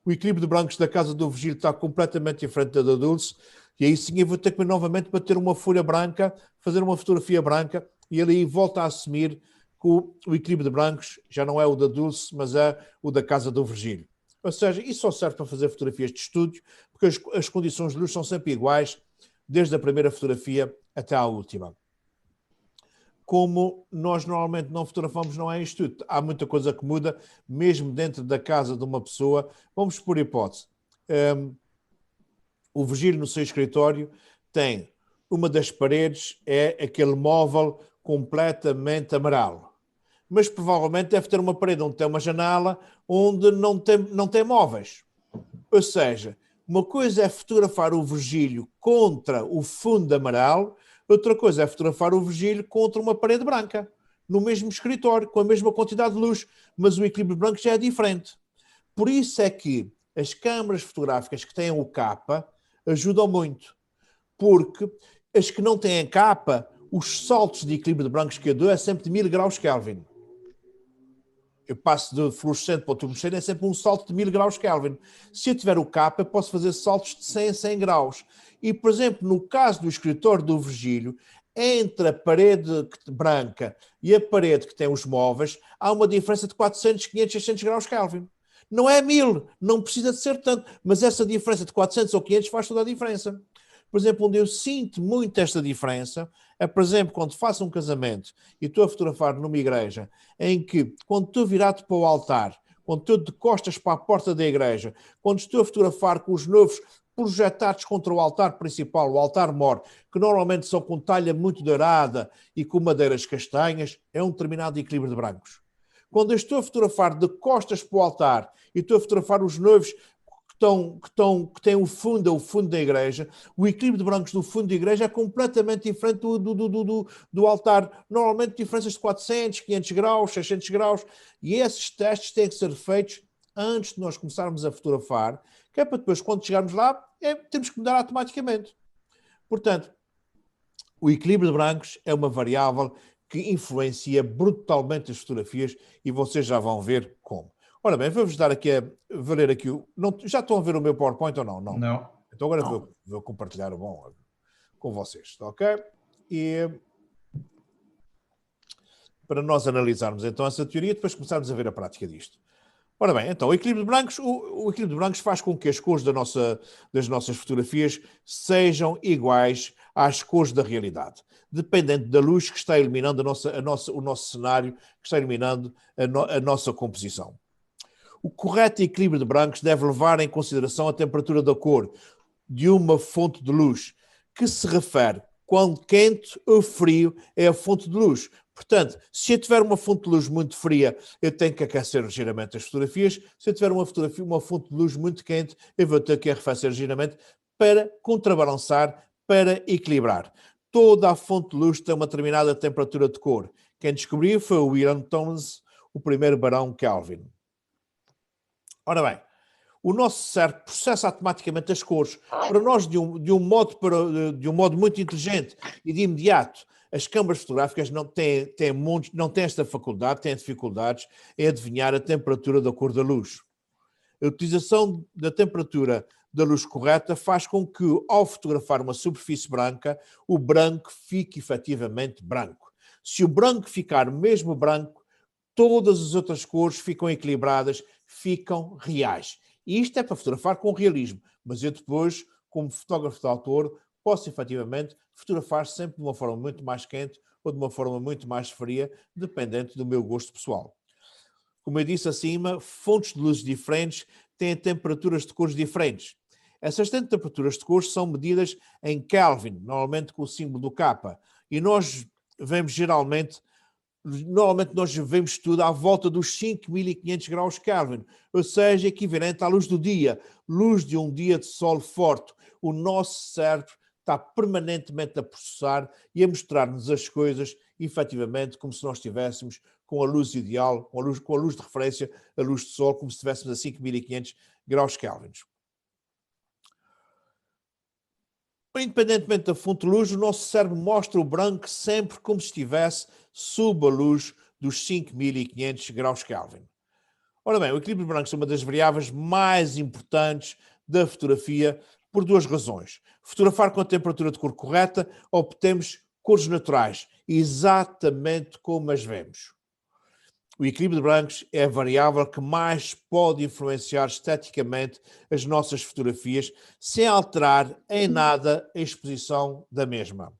o equilíbrio de brancos da casa do Virgílio está completamente diferente da Dulce, e aí sim eu vou ter que novamente bater uma folha branca, fazer uma fotografia branca, e ele aí volta a assumir que o equilíbrio de brancos já não é o da Dulce, mas é o da casa do Virgílio. Ou seja, isso só serve para fazer fotografias de estúdio, porque as condições de luz são sempre iguais, desde a primeira fotografia até à última. Como nós normalmente não fotografamos, não é isto tudo. Há muita coisa que muda, mesmo dentro da casa de uma pessoa. Vamos por hipótese. O Virgílio, no seu escritório, tem uma das paredes, é aquele móvel completamente amarelo. Mas provavelmente deve ter uma parede onde tem uma janela, onde não tem móveis. Ou seja, uma coisa é fotografar o Virgílio contra o fundo amarelo, outra coisa é fotografar o Virgílio contra uma parede branca, no mesmo escritório, com a mesma quantidade de luz, mas o equilíbrio branco já é diferente. Por isso é que as câmaras fotográficas que têm o K ajudam muito, porque as que não têm K, os saltos de equilíbrio de brancos que eu dou é sempre de 1000 graus Kelvin. Eu passo de fluorescente para o turbescente, é sempre um salto de 1000 graus Kelvin. Se eu tiver o K, eu posso fazer saltos de 100 a 100 graus. E, por exemplo, no caso do escritório do Virgílio, entre a parede branca e a parede que tem os móveis, há uma diferença de 400, 500, 600 graus Kelvin. Não é 1000, não precisa de ser tanto, mas essa diferença de 400 ou 500 faz toda a diferença. Por exemplo, onde eu sinto muito esta diferença é, por exemplo, quando faço um casamento e estou a fotografar numa igreja, em que, quando estou virado para o altar, quando estou de costas para a porta da igreja, quando estou a fotografar com os noivos projetados contra o altar principal, o altar-mor, que normalmente são com talha muito dourada e com madeiras castanhas, é um determinado equilíbrio de brancos. Quando eu estou a fotografar de costas para o altar e estou a fotografar os noivos que têm o fundo da igreja, o equilíbrio de brancos do fundo da igreja é completamente diferente do altar. Normalmente diferenças de 400, 500 graus, 600 graus, e esses testes têm que ser feitos antes de nós começarmos a fotografar, que é para depois, quando chegarmos lá, temos que mudar automaticamente. Portanto, o equilíbrio de brancos é uma variável que influencia brutalmente as fotografias e vocês já vão ver como. Ora bem, vou-vos dar aqui ler aqui. Já estão a ver o meu PowerPoint ou não? Não. Então agora vou compartilhar o bom com vocês, ok? E para nós analisarmos então essa teoria, depois começarmos a ver a prática disto. Ora bem, então, o equilíbrio de brancos, o equilíbrio de brancos faz com que as cores das nossas fotografias sejam iguais às cores da realidade, dependendo da luz que está iluminando o nosso cenário, que está iluminando a nossa composição. O correto equilíbrio de brancos deve levar em consideração a temperatura da cor de uma fonte de luz, que se refere quando quente ou frio é a fonte de luz. Portanto, se eu tiver uma fonte de luz muito fria, eu tenho que aquecer ligeiramente as fotografias. Se eu tiver uma fonte de luz muito quente, eu vou ter que arrefecer ligeiramente para contrabalançar, para equilibrar. Toda a fonte de luz tem uma determinada temperatura de cor. Quem descobriu foi o William Thomson, o primeiro barão Kelvin. Ora bem, o nosso cérebro processa automaticamente as cores. Para nós, de um modo muito inteligente e de imediato, as câmaras fotográficas não têm esta faculdade, têm dificuldades em adivinhar a temperatura da cor da luz. A utilização da temperatura da luz correta faz com que, ao fotografar uma superfície branca, o branco fique efetivamente branco. Se o branco ficar mesmo branco, todas as outras cores ficam equilibradas, ficam reais. E isto é para fotografar com realismo, mas eu depois, como fotógrafo de autor, posso efetivamente fotografar sempre de uma forma muito mais quente ou de uma forma muito mais fria, dependente do meu gosto pessoal. Como eu disse acima, fontes de luzes diferentes têm temperaturas de cores diferentes. Essas temperaturas de cores são medidas em Kelvin, normalmente com o símbolo do K, e nós vemos Normalmente nós vemos tudo à volta dos 5.500 graus Kelvin, ou seja, equivalente à luz do dia, luz de um dia de sol forte. O nosso cérebro está permanentemente a processar e a mostrar-nos as coisas, efetivamente, como se nós estivéssemos com a luz ideal, com a luz de referência, a luz de sol, como se estivéssemos a 5.500 graus Kelvin. Independentemente da fonte de luz, o nosso cérebro mostra o branco sempre como se estivesse sob a luz dos 5.500 graus Kelvin. Ora bem, o equilíbrio de brancos é uma das variáveis mais importantes da fotografia por duas razões. Fotografar com a temperatura de cor correta, obtemos cores naturais, exatamente como as vemos. O equilíbrio de brancos é a variável que mais pode influenciar esteticamente as nossas fotografias, sem alterar em nada a exposição da mesma.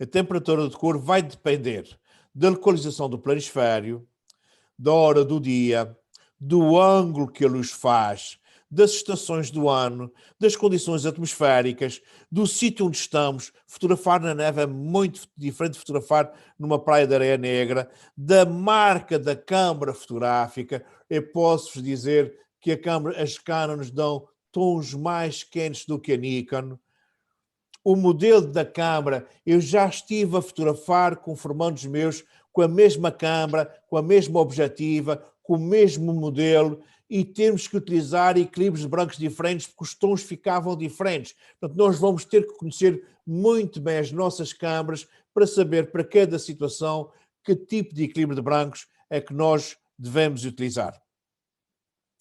A temperatura de cor vai depender da localização do planisfério, da hora do dia, do ângulo que a luz faz, das estações do ano, das condições atmosféricas, do sítio onde estamos. Fotografar na neve é muito diferente de fotografar numa praia de areia negra, da marca da câmara fotográfica. Eu posso-vos dizer que as Canon nos dão tons mais quentes do que a Nikon. O modelo da câmara, eu já estive a fotografar com formandos meus com a mesma câmara, com a mesma objetiva, com o mesmo modelo, e temos que utilizar equilíbrios brancos diferentes porque os tons ficavam diferentes. Portanto, nós vamos ter que conhecer muito bem as nossas câmaras para saber para cada situação que tipo de equilíbrio de brancos é que nós devemos utilizar.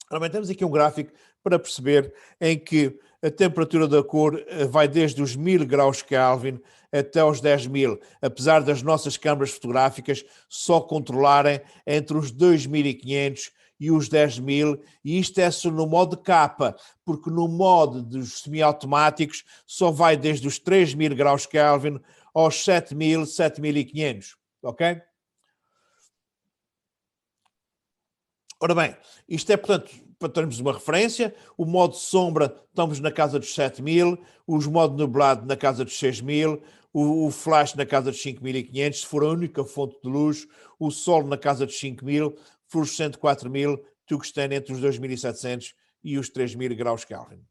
Ora, temos aqui um gráfico para perceber em que a temperatura da cor vai desde os 1000 graus Kelvin até os 10.000, apesar das nossas câmaras fotográficas só controlarem entre os 2500 e os 10.000, e isto é só no modo K, porque no modo dos semiautomáticos só vai desde os 3000 graus Kelvin aos 7.000, 7.500, ok? Ora bem, isto é, portanto, para termos uma referência, o modo sombra estamos na casa dos 7.000, os modo nublado na casa dos 6.000, o flash na casa dos 5.500, se for a única fonte de luz, o sol na casa dos 5.000, fluorescente 4.000, tungstênio entre os 2.700 e os 3.000 graus Kelvin.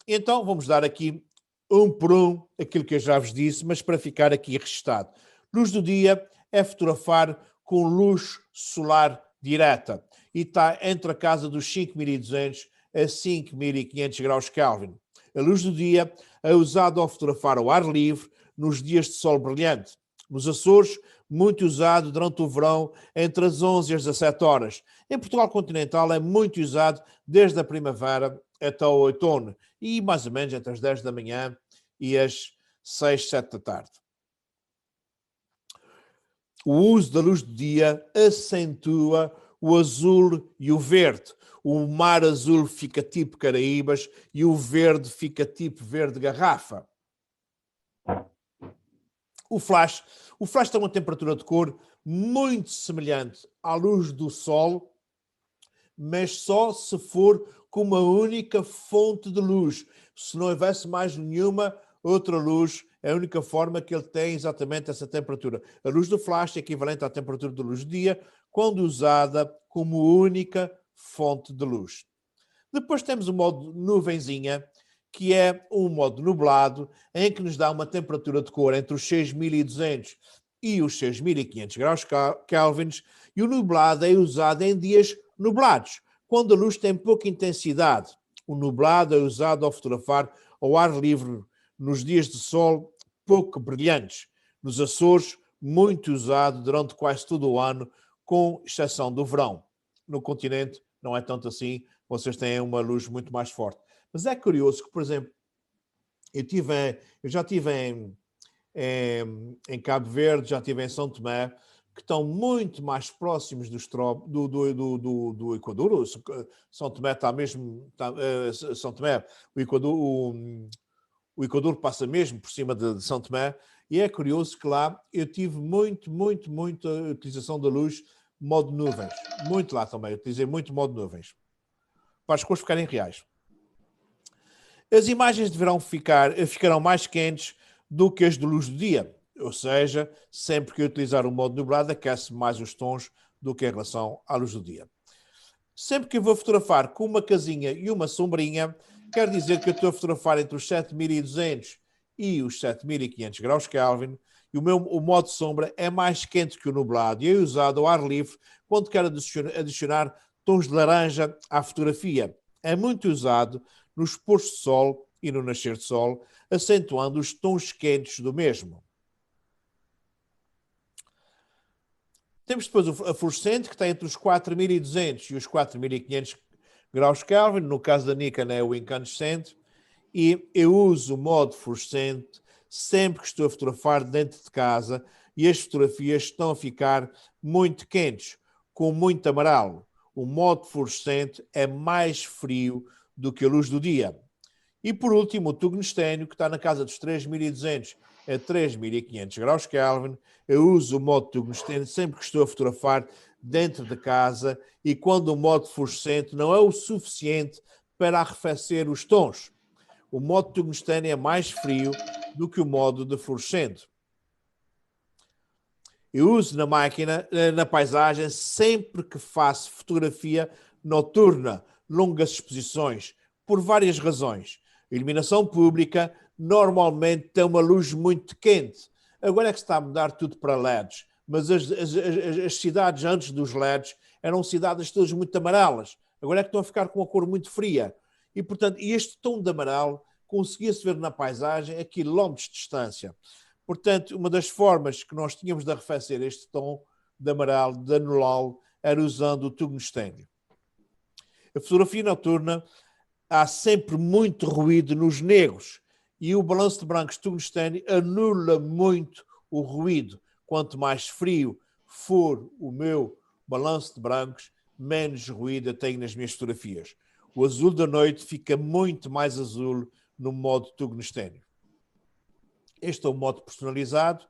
Então, vamos dar aqui um por um aquilo que eu já vos disse, mas para ficar aqui registado. Luz do dia é fotografar com luz solar direta e está entre a casa dos 5.200 a 5.500 graus Kelvin. A luz do dia é usada ao fotografar ao ar livre nos dias de sol brilhante. Nos Açores, muito usado durante o verão, entre as 11 e as 17 horas. Em Portugal continental é muito usado desde a primavera até o outono e mais ou menos entre as 10 da manhã e as 6, 7 da tarde. O uso da luz do dia acentua o azul e o verde. O mar azul fica tipo Caraíbas e o verde fica tipo verde garrafa. O flash tem uma temperatura de cor muito semelhante à luz do sol, mas só se for com uma única fonte de luz. Se não houvesse mais nenhuma outra luz, é a única forma que ele tem exatamente essa temperatura. A luz do flash é equivalente à temperatura da luz do dia, quando usada como única fonte de luz. Depois temos o modo nuvenzinha, que é um modo nublado, em que nos dá uma temperatura de cor entre os 6.200 e os 6.500 graus Kelvins, e o nublado é usado em dias nublados, quando a luz tem pouca intensidade. O nublado é usado ao fotografar ao ar livre nos dias de sol pouco brilhantes. Nos Açores, muito usado durante quase todo o ano, com exceção do verão. No continente não é tanto assim, vocês têm uma luz muito mais forte. Mas é curioso que, por exemplo, eu já estive em Cabo Verde, já estive em São Tomé, que estão muito mais próximos do Equador. São Tomé está mesmo... São Tomé, o Equador passa mesmo por cima de São Tomé, e é curioso que lá eu tive muita utilização da luz modo nuvens. Muito lá também, eu utilizei muito modo nuvens. Para as cores ficarem reais. As imagens ficarão mais quentes do que as de luz do dia. Ou seja, sempre que eu utilizar o modo nublado, aquece mais os tons do que em relação à luz do dia. Sempre que eu vou fotografar com uma casinha e uma sombrinha, quer dizer que eu estou a fotografar entre os 7.200 e os 7.500 graus Kelvin, e o modo sombra é mais quente que o nublado e é usado ao ar livre quando quero adicionar tons de laranja à fotografia. É muito usado nos pôr de sol e no nascer de sol, acentuando os tons quentes do mesmo. Temos depois a fluorescente, que está entre os 4.200 e os 4.500 graus Kelvin. No caso da Nikon é o incandescente. E eu uso o modo fluorescente sempre que estou a fotografar dentro de casa e as fotografias estão a ficar muito quentes, com muito amarelo. O modo fluorescente é mais frio do que a luz do dia. E por último, o tungstênio, que está na casa dos 3.200 a 3.500 graus Kelvin. Eu uso o modo tungstênio sempre que estou a fotografar dentro de casa e quando o modo fluorescente não é o suficiente para arrefecer os tons. O modo tungstênio é mais frio do que o modo de fluorescente. Eu uso na máquina, na paisagem, sempre que faço fotografia noturna, longas exposições, por várias razões. A iluminação pública normalmente tem uma luz muito quente. Agora é que se está a mudar tudo para LEDs, mas as cidades antes dos LEDs eram cidades todas muito amarelas. Agora é que estão a ficar com uma cor muito fria. E, portanto, este tom de amarelo conseguia-se ver na paisagem a quilómetros de distância. Portanto, uma das formas que nós tínhamos de arrefecer este tom de amarelo, de anulá-lo, era usando o tungstênio. A fotografia noturna há sempre muito ruído nos negros e o balanço de brancos tungstênio anula muito o ruído. Quanto mais frio for o meu balanço de brancos, menos ruído eu tenho nas minhas fotografias. O azul da noite fica muito mais azul no modo tungstênio. Este é o modo personalizado,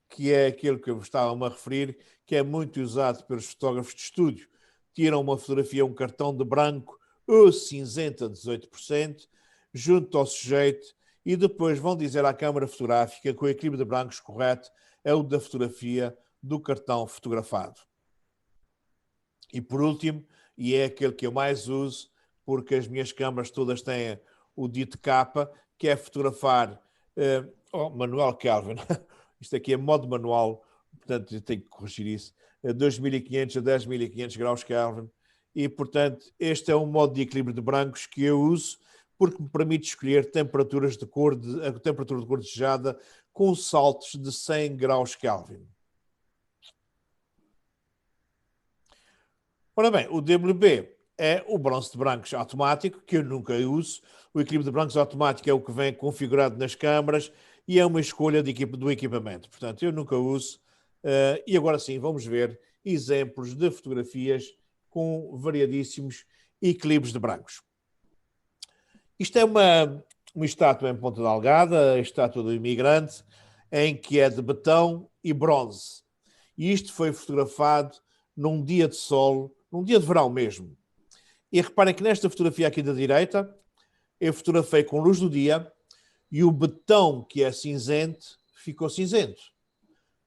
que é aquele que eu estava a referir, que é muito usado pelos fotógrafos de estúdio. Tiram uma fotografia, um cartão de branco ou cinzento a 18%, junto ao sujeito, e depois vão dizer à câmara fotográfica que o equilíbrio de brancos correto é o da fotografia do cartão fotografado. E por último, e é aquele que eu mais uso, porque as minhas câmaras todas têm o dito capa, que é fotografar manual Kelvin. Isto aqui é modo manual, portanto eu tenho que corrigir isso. 2.500 a 10.500 graus Kelvin. E, portanto, este é um modo de equilíbrio de brancos que eu uso porque me permite escolher temperaturas de cor a temperatura de cor desejada com saltos de 100 graus Kelvin. Ora bem, o DWB é o bronze de brancos automático, que eu nunca uso. O equilíbrio de brancos automático é o que vem configurado nas câmaras e é uma escolha do equipamento. Portanto, eu nunca uso. E agora sim, vamos ver exemplos de fotografias com variadíssimos equilíbrios de brancos. Isto é uma estátua em Ponta Delgada, a estátua do imigrante, em que é de betão e bronze. E isto foi fotografado num dia de sol, num dia de verão mesmo. E reparem que nesta fotografia aqui da direita, eu fotografei com luz do dia e o betão, que é cinzento, ficou cinzento.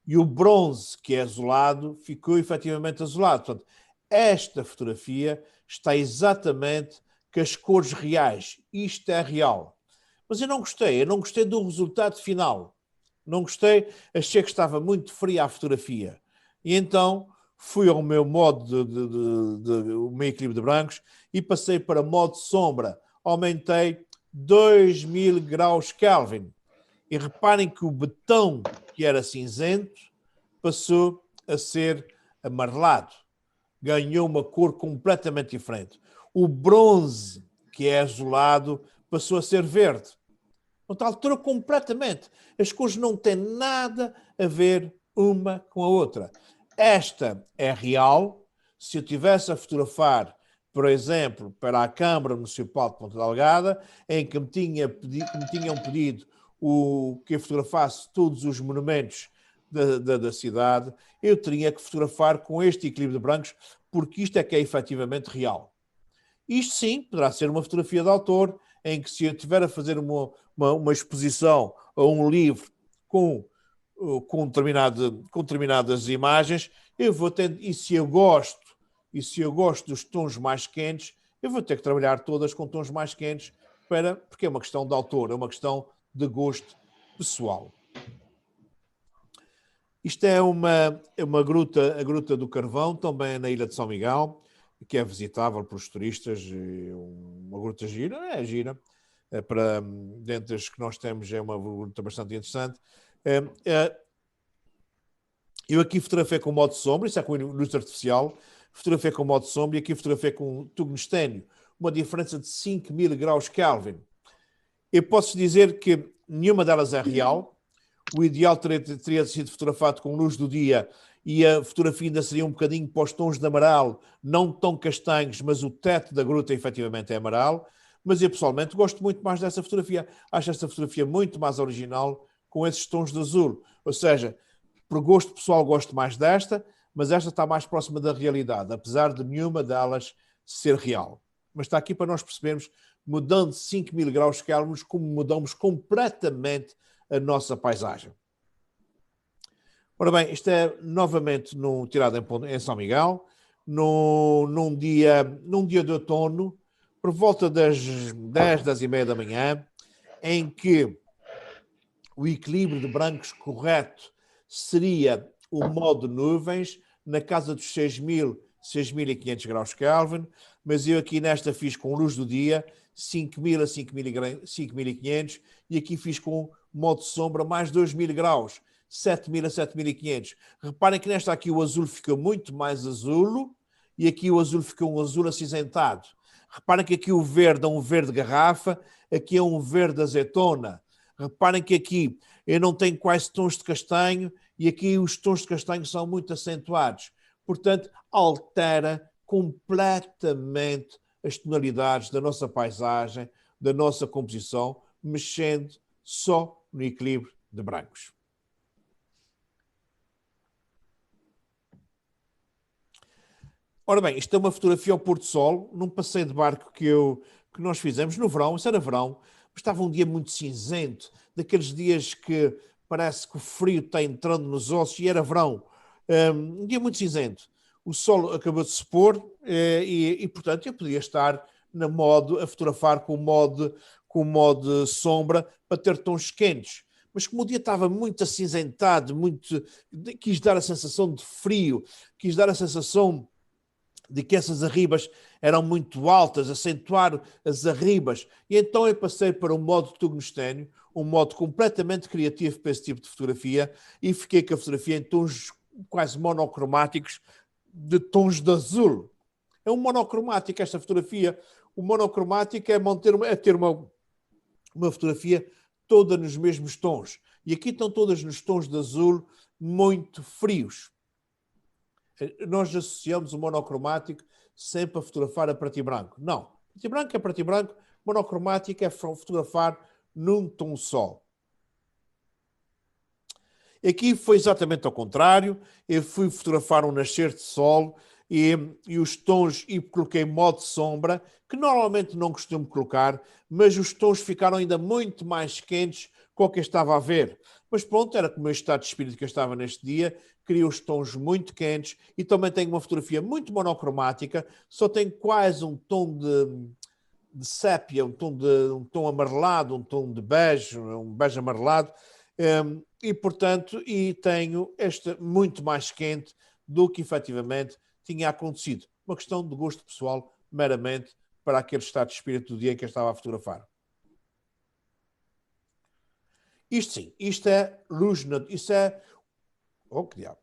E o bronze, que é azulado, ficou efetivamente azulado. Portanto, esta fotografia está exatamente com as cores reais. Isto é real. Mas eu não gostei do resultado final. Não gostei, achei que estava muito fria a fotografia. E então fui ao meu modo o meu equilíbrio de brancos e passei para modo sombra. Aumentei 2000 graus Kelvin. E reparem que o betão, que era cinzento, passou a ser amarelado. Ganhou uma cor completamente diferente. O bronze, que é azulado, passou a ser verde. Então, alterou completamente. As cores não têm nada a ver uma com a outra. Esta é real. Se eu tivesse a fotografar, por exemplo, para a Câmara Municipal de Ponta Delgada, em que me tinham pedido que eu fotografasse todos os monumentos da cidade, eu teria que fotografar com este equilíbrio de brancos, porque isto é que é efetivamente real. Isto sim poderá ser uma fotografia de autor, em que se eu estiver a fazer uma exposição ou um livro com determinadas imagens, eu vou ter, e se eu gosto dos tons mais quentes, eu vou ter que trabalhar todas com tons mais quentes, porque é uma questão de autor, é uma questão de gosto pessoal. Isto é uma gruta, a Gruta do Carvão, também na Ilha de São Miguel, que é visitável pelos turistas, uma gruta gira, dentre as que nós temos é uma gruta bastante interessante. Eu aqui fotografei com modo sombra, isso é com luz artificial, fotografei com modo sombra e aqui fotografei com tungstênio, uma diferença de 5000 graus Kelvin. Eu posso dizer que nenhuma delas é real. O ideal teria sido fotografado com luz do dia e a fotografia ainda seria um bocadinho para os tons de amarelo, não tão castanhos, mas o teto da gruta efetivamente é amarelo. Mas eu pessoalmente gosto muito mais dessa fotografia. Acho esta fotografia muito mais original com esses tons de azul. Ou seja, por gosto pessoal gosto mais desta, mas esta está mais próxima da realidade, apesar de nenhuma delas ser real. Mas está aqui para nós percebermos, mudando 5000 graus Kelvin, como mudamos completamente a nossa paisagem. Ora bem, isto é novamente tirado em São Miguel, num dia de outono, por volta das 10, 10:30 da manhã, em que o equilíbrio de brancos correto seria o modo nuvens, na casa dos 6.500 graus Kelvin, mas eu aqui nesta fiz com luz do dia, 5.000 a 5.500, e aqui fiz com modo sombra mais 2.000 graus, 7.000 a 7.500. Reparem que nesta aqui o azul fica muito mais azul e aqui o azul fica um azul acinzentado. Reparem que aqui o verde é um verde garrafa, aqui é um verde azeitona. Reparem que aqui eu não tenho quase tons de castanho e aqui os tons de castanho são muito acentuados. Portanto, altera completamente as tonalidades da nossa paisagem, da nossa composição, mexendo só no equilíbrio de brancos. Ora bem, isto é uma fotografia ao pôr do sol, num passeio de barco que nós fizemos no verão, isso era verão, mas estava um dia muito cinzento, daqueles dias que parece que o frio está entrando nos ossos, e era verão. Um dia muito cinzento. O sol acabou de se pôr e portanto, eu podia estar a fotografar com o modo sombra para ter tons quentes. Mas como o dia estava muito acinzentado, quis dar a sensação de frio, quis dar a sensação de que essas arribas eram muito altas, acentuar as arribas. E então eu passei para um modo tungstênio, um modo completamente criativo para esse tipo de fotografia, e fiquei com a fotografia em tons quase monocromáticos, de tons de azul. É um monocromático esta fotografia. O monocromático é ter uma fotografia toda nos mesmos tons. E aqui estão todas nos tons de azul muito frios. Nós associamos o monocromático sempre a fotografar a preto e branco. Não. Preto e branco é preto e branco. Monocromático é fotografar num tom só. Aqui foi exatamente ao contrário. Eu fui fotografar um nascer de sol e os tons, e coloquei modo sombra, que normalmente não costumo colocar, mas os tons ficaram ainda muito mais quentes com o que eu estava a ver. Mas pronto, era com o meu estado de espírito que eu estava neste dia, queria os tons muito quentes e também tenho uma fotografia muito monocromática, só tenho quase um tom de sépia, um tom amarelado, um tom de bege, um bege amarelado, e portanto, tenho esta muito mais quente do que efetivamente tinha acontecido. Uma questão de gosto pessoal, meramente, para aquele estado de espírito do dia em que eu estava a fotografar. Isto sim, isto é luz, isto é... Oh, que diabo!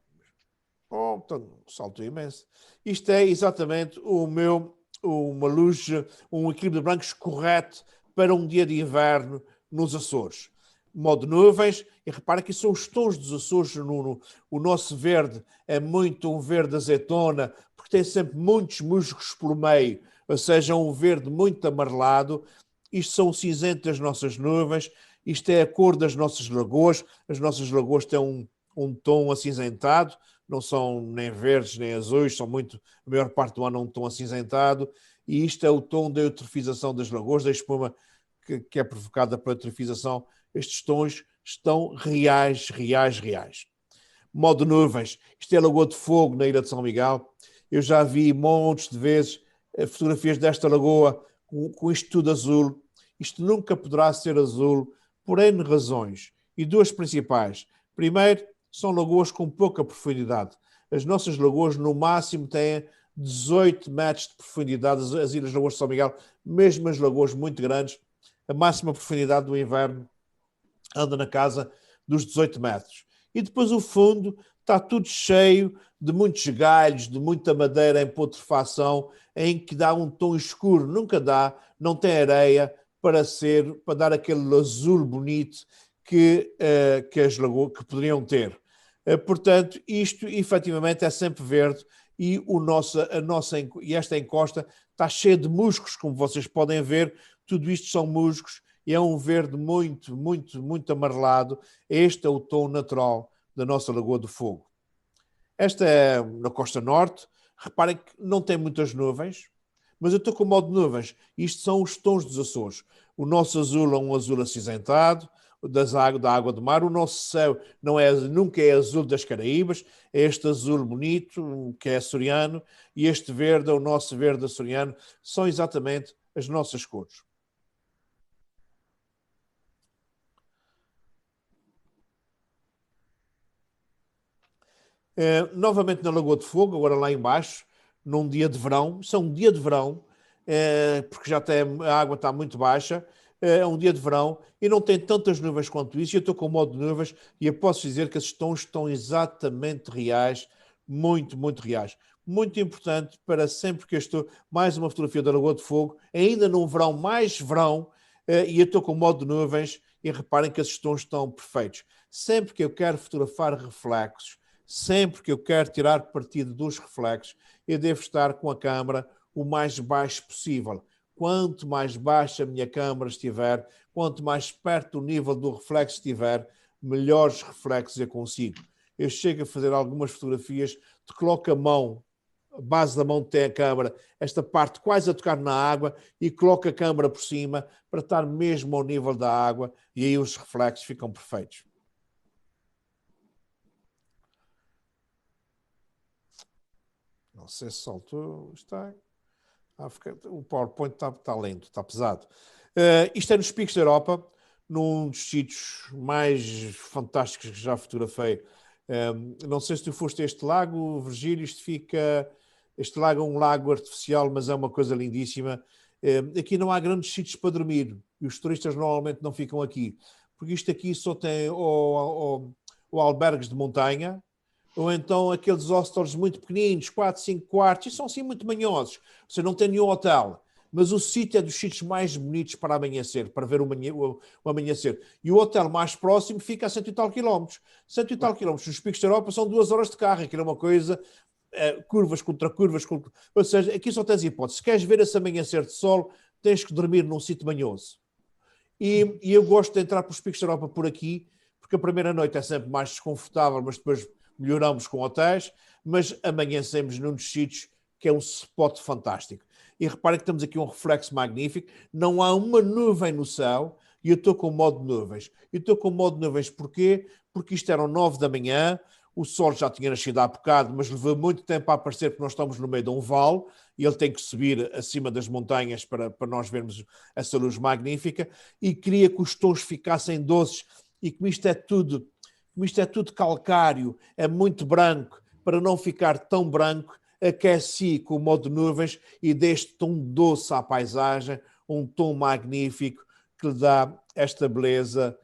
Oh, salto imenso. Isto é exatamente uma luz, um equilíbrio de brancos correto para um dia de inverno nos Açores. Modo nuvens, e repara que são os tons dos Açores. O nosso verde é muito um verde azeitona, porque tem sempre muitos musgos por meio, ou seja, um verde muito amarelado. Isto são o cinzento das nossas nuvens, isto é a cor das nossas lagoas. As nossas lagoas têm um tom acinzentado, não são nem verdes nem azuis, são muito, a maior parte do ano um tom acinzentado, e isto é o tom da eutrofização das lagoas, da espuma que é provocada pela eutrofização. Estes tons estão reais. Modo nuvens. Isto é a Lagoa de Fogo, na Ilha de São Miguel. Eu já vi montes de vezes fotografias desta lagoa com isto tudo azul. Isto nunca poderá ser azul por N razões. E duas principais. Primeiro, são lagoas com pouca profundidade. As nossas lagoas, no máximo, têm 18 metros de profundidade. As Ilhas Lagoas de São Miguel, mesmo as lagoas muito grandes, a máxima profundidade do inverno anda na casa dos 18 metros. E depois o fundo está tudo cheio de muitos galhos, de muita madeira em putrefação, em que dá um tom escuro. Nunca dá, não tem areia para dar aquele azul bonito que as lagoas que poderiam ter. Portanto, isto efetivamente é sempre verde, e esta encosta está cheia de musgos, como vocês podem ver. Tudo isto são musgos. E é um verde muito amarelado. Este é o tom natural da nossa Lagoa do Fogo. Esta é na costa norte. Reparem que não tem muitas nuvens, mas eu estou com o modo de nuvens. Isto são os tons dos Açores. O nosso azul é um azul acinzentado, da água do mar. O nosso céu nunca é azul das Caraíbas, é este azul bonito, que é açoriano, e este verde é o nosso verde açoriano. São exatamente as nossas cores. Novamente na Lagoa de Fogo, agora lá embaixo, num dia de verão. Isso é um dia de verão, porque a água está muito baixa. É um dia de verão e não tem tantas nuvens quanto isso. Eu estou com o modo de nuvens e eu posso dizer que esses tons estão exatamente reais, muito reais. Muito importante para sempre que eu estou... Mais uma fotografia da Lagoa de Fogo, ainda num verão, mais verão, e eu estou com o modo de nuvens, e reparem que esses tons estão perfeitos. Sempre que eu quero fotografar reflexos, sempre que eu quero tirar partido dos reflexos, eu devo estar com a câmara o mais baixo possível. Quanto mais baixa a minha câmara estiver, quanto mais perto do nível do reflexo estiver, melhores reflexos eu consigo. Eu chego a fazer algumas fotografias, te coloco a mão, a base da mão tem a câmara, esta parte quase a tocar na água, e coloco a câmara por cima para estar mesmo ao nível da água, e aí os reflexos ficam perfeitos. Não sei se saltou. O PowerPoint está lento, está pesado. Isto é nos Picos da Europa, num dos sítios mais fantásticos que já fotografei. Não sei se tu foste a este lago, Virgílio. Isto fica Este lago é um lago artificial, mas é uma coisa lindíssima. Aqui não há grandes sítios para dormir e os turistas normalmente não ficam aqui, porque isto aqui só tem ou albergues de montanha, ou então aqueles hostels muito pequeninos, 4, 5 quartos, e são assim muito manhosos. Você não tem nenhum hotel, mas o sítio é dos sítios mais bonitos para amanhecer, para ver o amanhecer. E o hotel mais próximo fica a 100 e tal quilómetros. 100 e tal quilómetros nos picos da Europa são 2 horas de carro, aquilo é uma coisa... curvas contra curvas, ou seja, aqui só tens hipótese. Se queres ver esse amanhecer de sol, tens que dormir num sítio manhoso. E eu gosto de entrar para os picos da Europa por aqui, porque a primeira noite é sempre mais desconfortável, mas depois melhoramos com hotéis, mas amanhecemos num dos sítios que é um spot fantástico. E reparem que temos aqui um reflexo magnífico, não há uma nuvem no céu, e eu estou com o modo de nuvens. E estou com o modo de nuvens porquê? Porque isto eram 9 da manhã, o sol já tinha nascido há bocado, mas levou muito tempo a aparecer porque nós estamos no meio de um vale e ele tem que subir acima das montanhas para nós vermos essa luz magnífica, e queria que os tons ficassem doces, e como isto é tudo calcário, é muito branco, para não ficar tão branco, aqueci com o modo de nuvens e deste tom doce à paisagem, um tom magnífico que lhe dá esta beleza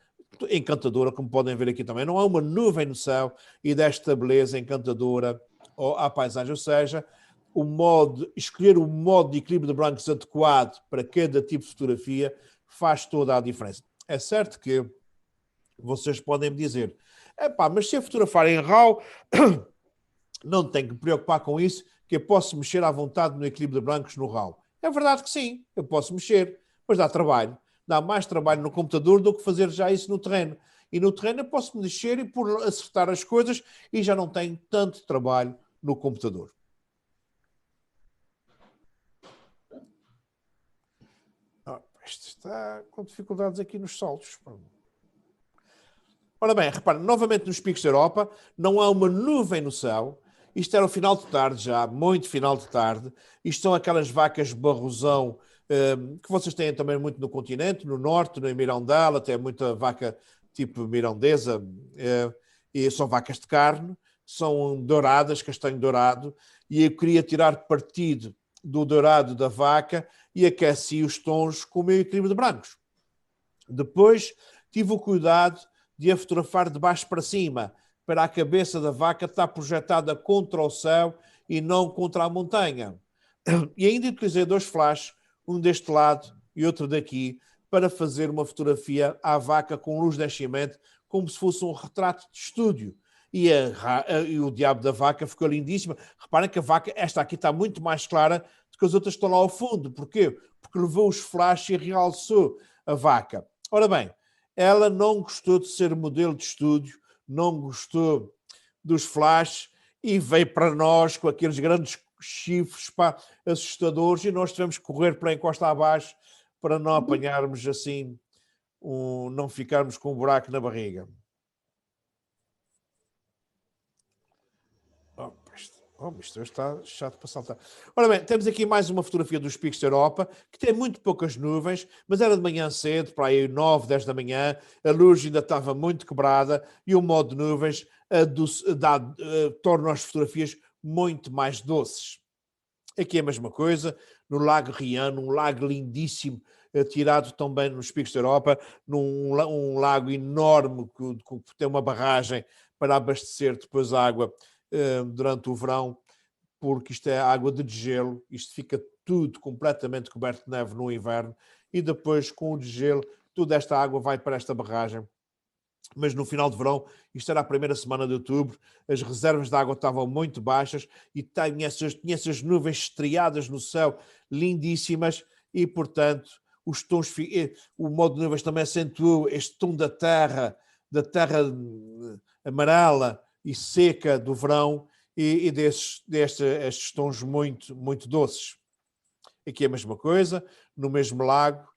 encantadora, como podem ver aqui também. Não há uma nuvem no céu e desta beleza encantadora à paisagem. Ou seja, escolher o modo de equilíbrio de brancos adequado para cada tipo de fotografia faz toda a diferença. É certo que vocês podem me dizer, mas se eu fotografar em RAW, não tenho que me preocupar com isso, que eu posso mexer à vontade no equilíbrio de brancos no RAW. É verdade que sim, eu posso mexer, mas dá trabalho. Dá mais trabalho no computador do que fazer já isso no terreno. E no terreno eu posso mexer e por acertar as coisas e já não tenho tanto trabalho no computador. Isto está com dificuldades aqui nos saltos. Ora bem, reparem, novamente nos picos da Europa, não há uma nuvem no céu. Isto era o final de tarde já, muito final de tarde. Isto são aquelas vacas barrosão que vocês têm também muito no continente, no norte, no Mirandela, até muita vaca tipo mirandesa, e são vacas de carne, são douradas, castanho dourado, e eu queria tirar partido do dourado da vaca e aqueci os tons com o meu equilíbrio de brancos. Depois tive o cuidado de a fotografar de baixo para cima, para a cabeça da vaca estar projetada contra o céu e não contra a montanha. E ainda utilizei 2 flashes, um deste lado e outro daqui, para fazer uma fotografia à vaca com luz de enchimento, como se fosse um retrato de estúdio. E o diabo da vaca ficou lindíssima. Reparem que a vaca, esta aqui está muito mais clara do que as outras que estão lá ao fundo. Porquê? Porque levou os flashes e realçou a vaca. Ora bem, ela não gostou de ser modelo de estúdio, não gostou dos flashes e veio para nós com aqueles grandes chifres assustadores, e nós tivemos que correr para a encosta abaixo para não apanharmos assim, não ficarmos com um buraco na barriga. Isto está chato para saltar. Ora bem, temos aqui mais uma fotografia dos picos da Europa, que tem muito poucas nuvens, mas era de manhã cedo, para aí 9, 10 da manhã, a luz ainda estava muito quebrada e o modo de nuvens torna as fotografias muito mais doces. Aqui é a mesma coisa, no Lago Riano, um lago lindíssimo, tirado também nos picos da Europa, um lago enorme que tem uma barragem para abastecer depois a água durante o verão, porque isto é água de degelo, isto fica tudo completamente coberto de neve no inverno, e depois com o degelo toda esta água vai para esta barragem. Mas no final de verão, isto era a primeira semana de outubro, as reservas de água estavam muito baixas e tinha essas nuvens estriadas no céu, lindíssimas, e portanto os tons, o modo de nuvens também acentuou este tom da terra amarela e seca do verão, e destes tons muito, muito doces. Aqui é a mesma coisa, no mesmo lago,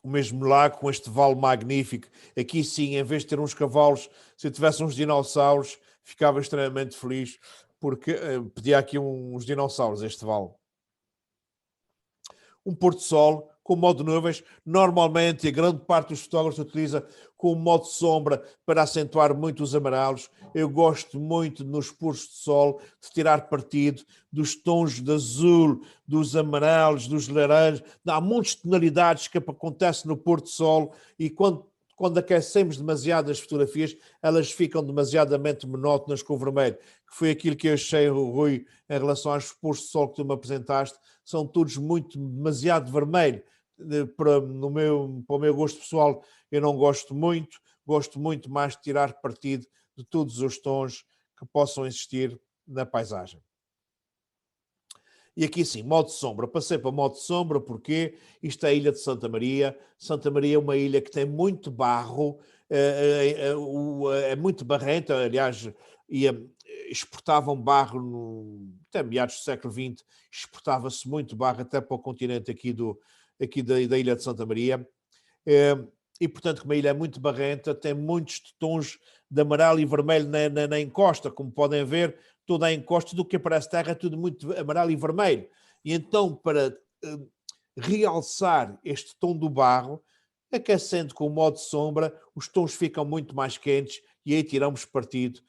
o mesmo lago com este vale magnífico. Aqui sim, em vez de ter uns cavalos, se eu tivesse uns dinossauros, ficava extremamente feliz, porque pedia aqui uns dinossauros, este vale. Um pôr-do-sol com o modo nuvens. Normalmente, a grande parte dos fotógrafos utiliza com o modo sombra para acentuar muito os amarelos. Eu gosto muito, nos puros de sol, de tirar partido dos tons de azul, dos amarelos, dos laranjas. Há muitas tonalidades que acontecem no pôr do sol e quando aquecemos demasiado as fotografias, elas ficam demasiadamente monótonas com o vermelho, que foi aquilo que eu achei, Rui, em relação aos pôres de sol que tu me apresentaste, são todos demasiado vermelho. Para o meu gosto pessoal, eu não gosto muito mais de tirar partido de todos os tons que possam existir na paisagem. E aqui sim, modo sombra. Passei para modo sombra porque isto é a ilha de Santa Maria. Santa Maria é uma ilha que tem muito barro, é muito barrenta, aliás, exportavam barro até meados do século XX, exportava-se muito barro até para o continente aqui da ilha de Santa Maria. E, portanto, como a ilha é muito barrenta, tem muitos tons de amarelo e vermelho na encosta, como podem ver, toda a encosta do que aparece terra é tudo muito amarelo e vermelho. E então, para realçar este tom do barro, aquecendo com o modo sombra, os tons ficam muito mais quentes e aí tiramos partido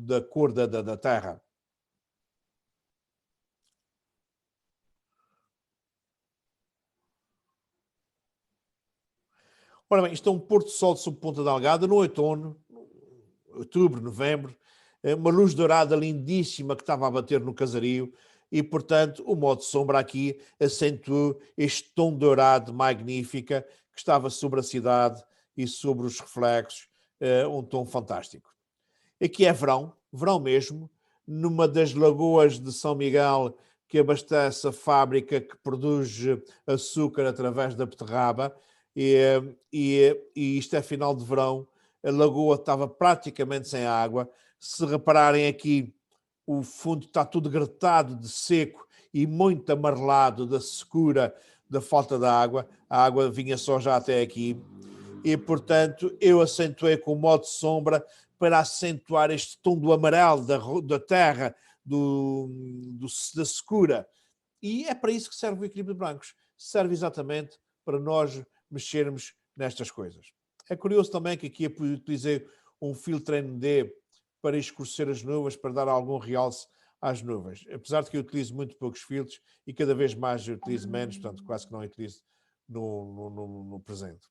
da cor da terra. Ora bem, isto é um pôr do sol sob Ponta Delgada no outono, outubro, novembro, uma luz dourada lindíssima que estava a bater no casario e, portanto, o modo sombra aqui acentuou este tom dourado magnífica que estava sobre a cidade e sobre os reflexos, um tom fantástico. Aqui é verão mesmo, numa das lagoas de São Miguel que abastece a fábrica que produz açúcar através da beterraba, e isto é final de verão, a lagoa estava praticamente sem água. Se repararem aqui, o fundo está tudo gretado de seco e muito amarelado da secura, da falta de água. A água vinha só já até aqui. E, portanto, eu acentuei com o modo sombra para acentuar este tom do amarelo da terra, da secura. E é para isso que serve o equilíbrio de brancos. Serve exatamente para nós mexermos nestas coisas. É curioso também que aqui eu utilizei um filtro ND para escurecer as nuvens, para dar algum realce às nuvens. Apesar de que eu utilizo muito poucos filtros e cada vez mais eu utilizo menos, portanto quase que não utilizo no presente.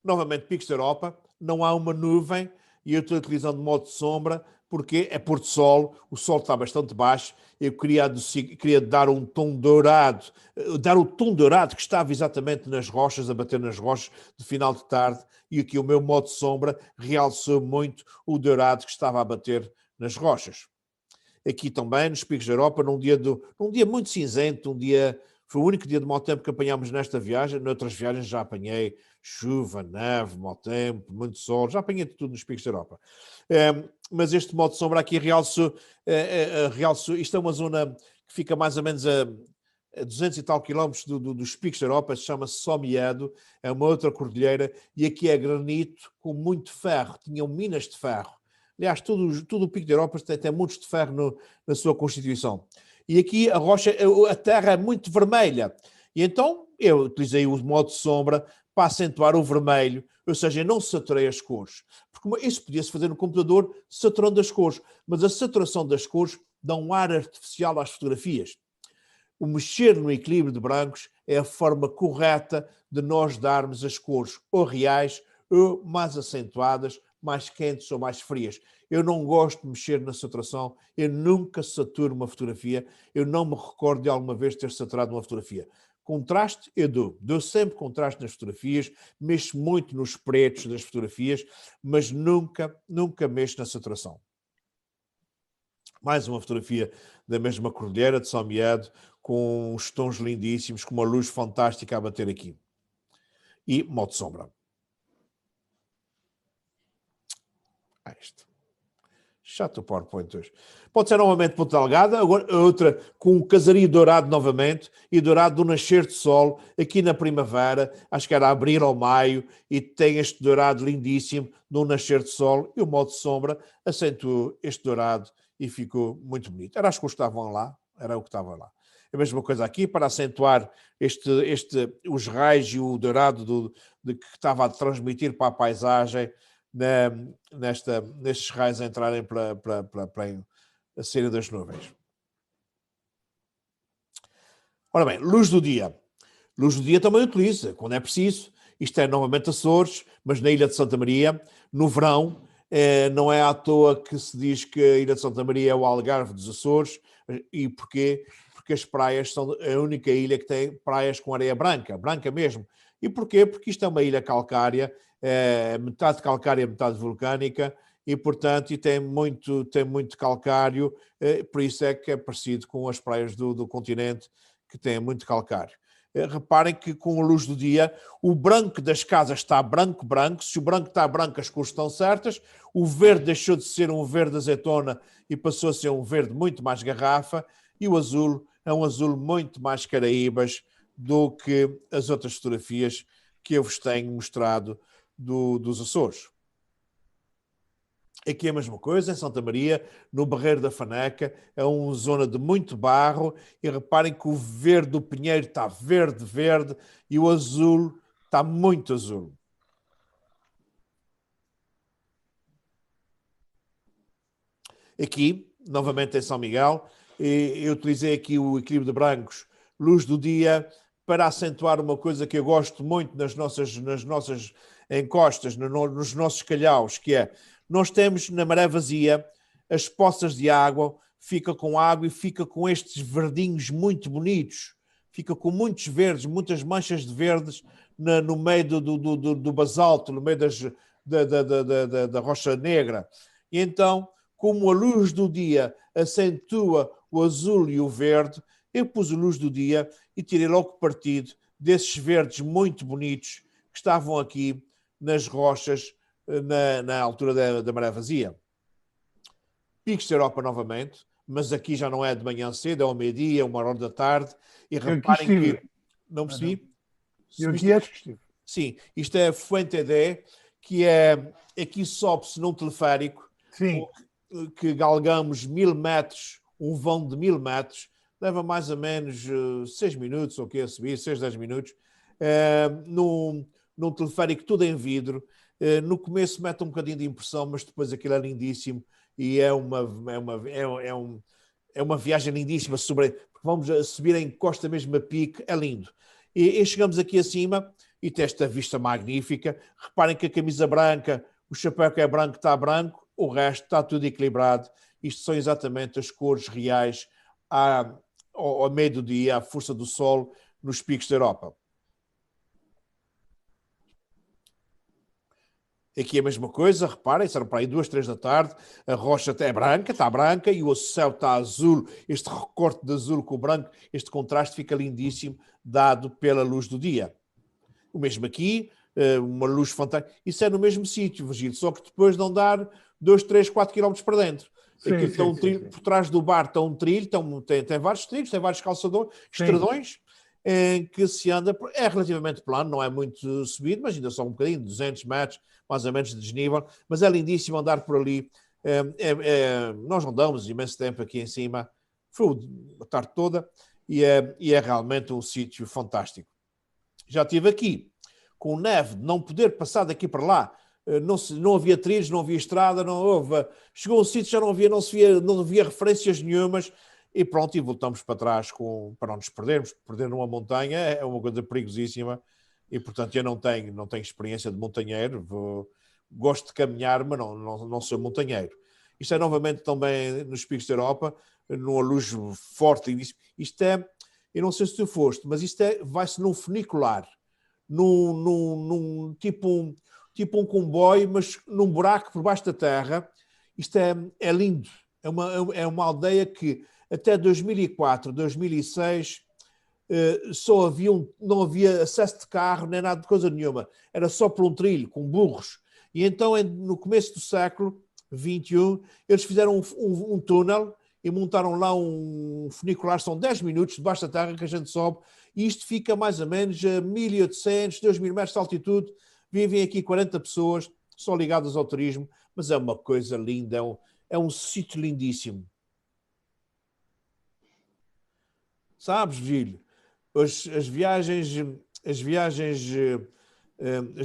Novamente, picos da Europa, não há uma nuvem e eu estou utilizando modo de sombra porque é pôr do sol, o sol está bastante baixo, eu queria dar um tom dourado, dar o tom dourado que estava exatamente nas rochas, a bater nas rochas de final de tarde, e aqui o meu modo de sombra realçou muito o dourado que estava a bater nas rochas. Aqui também, nos picos da Europa, num dia muito cinzento, foi o único dia de mau tempo que apanhámos nesta viagem. Noutras viagens já apanhei chuva, neve, mau tempo, muito sol, já apanhei de tudo nos picos da Europa. Mas este modo de sombra aqui realçou, isto é uma zona que fica mais ou menos a 200 e tal quilómetros dos picos da Europa, chama-se Somiedo, é uma outra cordilheira, e aqui é granito com muito ferro, tinham minas de ferro. Aliás, todo o pico da Europa tem muitos de ferro na sua constituição. E aqui a terra é muito vermelha. E então eu utilizei o modo de sombra para acentuar o vermelho, ou seja, eu não saturei as cores. Porque isso podia-se fazer no computador saturando as cores, mas a saturação das cores dá um ar artificial às fotografias. O mexer no equilíbrio de brancos é a forma correta de nós darmos as cores ou reais ou mais acentuadas, mais quentes ou mais frias. Eu não gosto de mexer na saturação, eu nunca saturo uma fotografia, eu não me recordo de alguma vez ter saturado uma fotografia. Contraste eu dou sempre contraste nas fotografias, mexo muito nos pretos das fotografias, mas nunca mexo na saturação. Mais uma fotografia da mesma cordilheira de São Miguel, com uns tons lindíssimos, com uma luz fantástica a bater aqui. E modo sombra. Isto. Chato o PowerPoint hoje. Pode ser novamente Ponta Delgada, agora outra com o casario dourado novamente, e dourado do nascer de sol, aqui na primavera, acho que era abril ou maio, e tem este dourado lindíssimo no nascer de sol, e o modo sombra acentuou este dourado e ficou muito bonito. Era as cores que estavam lá, Era o que estava lá. A mesma coisa aqui, para acentuar os raios e o dourado que estava a transmitir para a paisagem, nestes raios a entrarem para a saída das nuvens. Ora bem, luz do dia. Luz do dia também utiliza, quando é preciso. Isto é novamente Açores, mas na Ilha de Santa Maria, no verão, não é à toa que se diz que a Ilha de Santa Maria é o Algarve dos Açores. E porquê? Porque as praias são a única ilha que tem praias com areia branca, branca mesmo. E porquê? Porque isto é uma ilha calcária, metade calcária, metade vulcânica, e portanto tem muito calcário, por isso é que é parecido com as praias do continente, que têm muito calcário. Reparem que com a luz do dia, o branco das casas está branco. Se o branco está branco, as cores estão certas. O verde deixou de ser um verde azeitona e passou a ser um verde muito mais garrafa. E o azul é um azul muito mais Caraíbas do que as outras fotografias que eu vos tenho mostrado dos Açores. Aqui é a mesma coisa, em Santa Maria, no Barreiro da Faneca, é uma zona de muito barro, e reparem que o verde do pinheiro está verde, e o azul está muito azul. Aqui, novamente em São Miguel, eu utilizei aqui o equilíbrio de brancos, luz do dia, para acentuar uma coisa que eu gosto muito nas nossas encostas, nos nossos calhaus, que é, nós temos na maré vazia as poças de água, fica com água e fica com estes verdinhos muito bonitos, fica com muitos verdes, muitas manchas de verdes no meio do basalto, no meio da rocha negra. E então, como a luz do dia acentua o azul e o verde, eu pus a luz do dia e tirei logo partido desses verdes muito bonitos que estavam aqui nas rochas, na altura da maré vazia. Picos da Europa novamente, mas aqui já não é de manhã cedo, é ao meio-dia, 1h da tarde, e reparem que... Não percebi? Eu aqui acho que estive. Sim, isto é Fuente-Edé, que é... Aqui sobe-se num teleférico, sim, que galgamos 1000 metros, um vão de 1000 metros, leva mais ou menos 6 minutos, ou que a subir, 6, 10 minutos, num teleférico tudo em vidro. No começo mete um bocadinho de impressão, mas depois aquilo é lindíssimo e é uma viagem lindíssima. Vamos a subir em costa mesmo a pique, é lindo. E chegamos aqui acima e tem esta vista magnífica. Reparem que a camisa branca, o chapéu que é branco está branco, o resto está tudo equilibrado. Isto são exatamente as cores reais ao meio do dia, à força do sol, nos picos da Europa. Aqui é a mesma coisa, reparem, serão para aí 2, 3 da tarde, a rocha até é branca, está branca, e o céu está azul, este recorte de azul com o branco, este contraste fica lindíssimo, dado pela luz do dia. O mesmo aqui, uma luz fantástica, isso é no mesmo sítio, Virgílio, só que depois de não dar 2, 3, 4 quilómetros para dentro. Aqui está um trilho, por trás do bar está um trilho, tem vários trilhos, tem vários calçadores, estradões, em que se anda, é relativamente plano, não é muito subido, mas ainda só um bocadinho, 200 metros, mais ou menos de desnível, mas é lindíssimo andar por ali. Nós andamos imenso tempo aqui em cima, foi a tarde toda, e é realmente um sítio fantástico. Já estive aqui, com neve, não poder passar daqui para lá, não havia trilhos, não havia estrada, chegou a um sítio, já não havia referências nenhumas, e pronto, e voltamos para trás para não nos perdermos. Perder numa montanha é uma coisa perigosíssima, e portanto eu não tenho experiência de montanheiro, gosto de caminhar, mas não sou montanheiro. Isto é novamente também nos picos da Europa, numa luz forte. Isto é, eu não sei se tu foste, mas isto vai-se num funicular, num tipo um comboio, mas num buraco por baixo da terra. Isto é lindo. É uma aldeia que até 2004, 2006, não havia acesso de carro, nem nada de coisa nenhuma. Era só por um trilho, com burros. E então, no começo do século XXI, eles fizeram um túnel e montaram lá um funicular, são 10 minutos debaixo da terra que a gente sobe, e isto fica mais ou menos a 1.800, 2.000 metros de altitude. Vivem aqui 40 pessoas, só ligadas ao turismo, mas é uma coisa linda, é um sítio lindíssimo. Sabes, Virgílio? As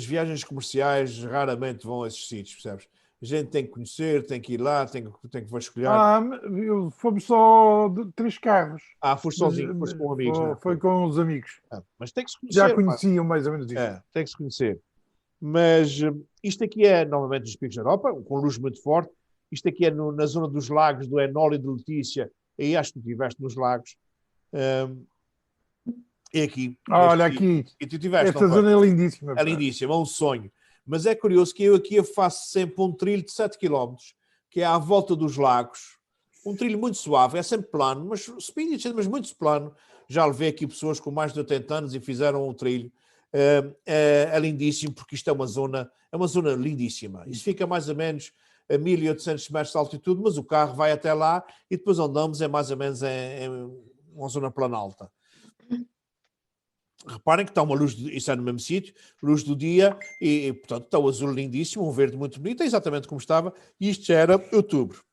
viagens comerciais raramente vão a esses sítios, percebes? A gente tem que conhecer, tem que ir lá, tem que vasculhar. Fomos só 3 carros. Foste sozinho, foste com amigos, não é? Foi com os amigos. Mas tem que se conhecer. Já conheciam mais ou menos isso. Tem que se conhecer. Mas isto aqui é, novamente, nos Picos da Europa, com luz muito forte. Isto aqui é na zona dos lagos do Enol e de Letícia. Aí acho que tu estiveste nos lagos. É aqui. Olha aqui. E tu tiveste, esta zona é lindíssima. É lindíssima, é um sonho. Mas é curioso que eu aqui faço sempre um trilho de 7 km, que é à volta dos lagos. Um trilho muito suave, é sempre plano, mas mas muito plano. Já levei aqui pessoas com mais de 80 anos e fizeram o trilho. É lindíssimo, porque isto é uma zona lindíssima. Isso fica mais ou menos a 1800 metros de altitude, mas o carro vai até lá e depois andamos mais ou menos em uma zona planalta. Reparem que está uma luz, isso é no mesmo sítio, luz do dia, e portanto está o azul lindíssimo, um verde muito bonito, é exatamente como estava, e isto já era outubro.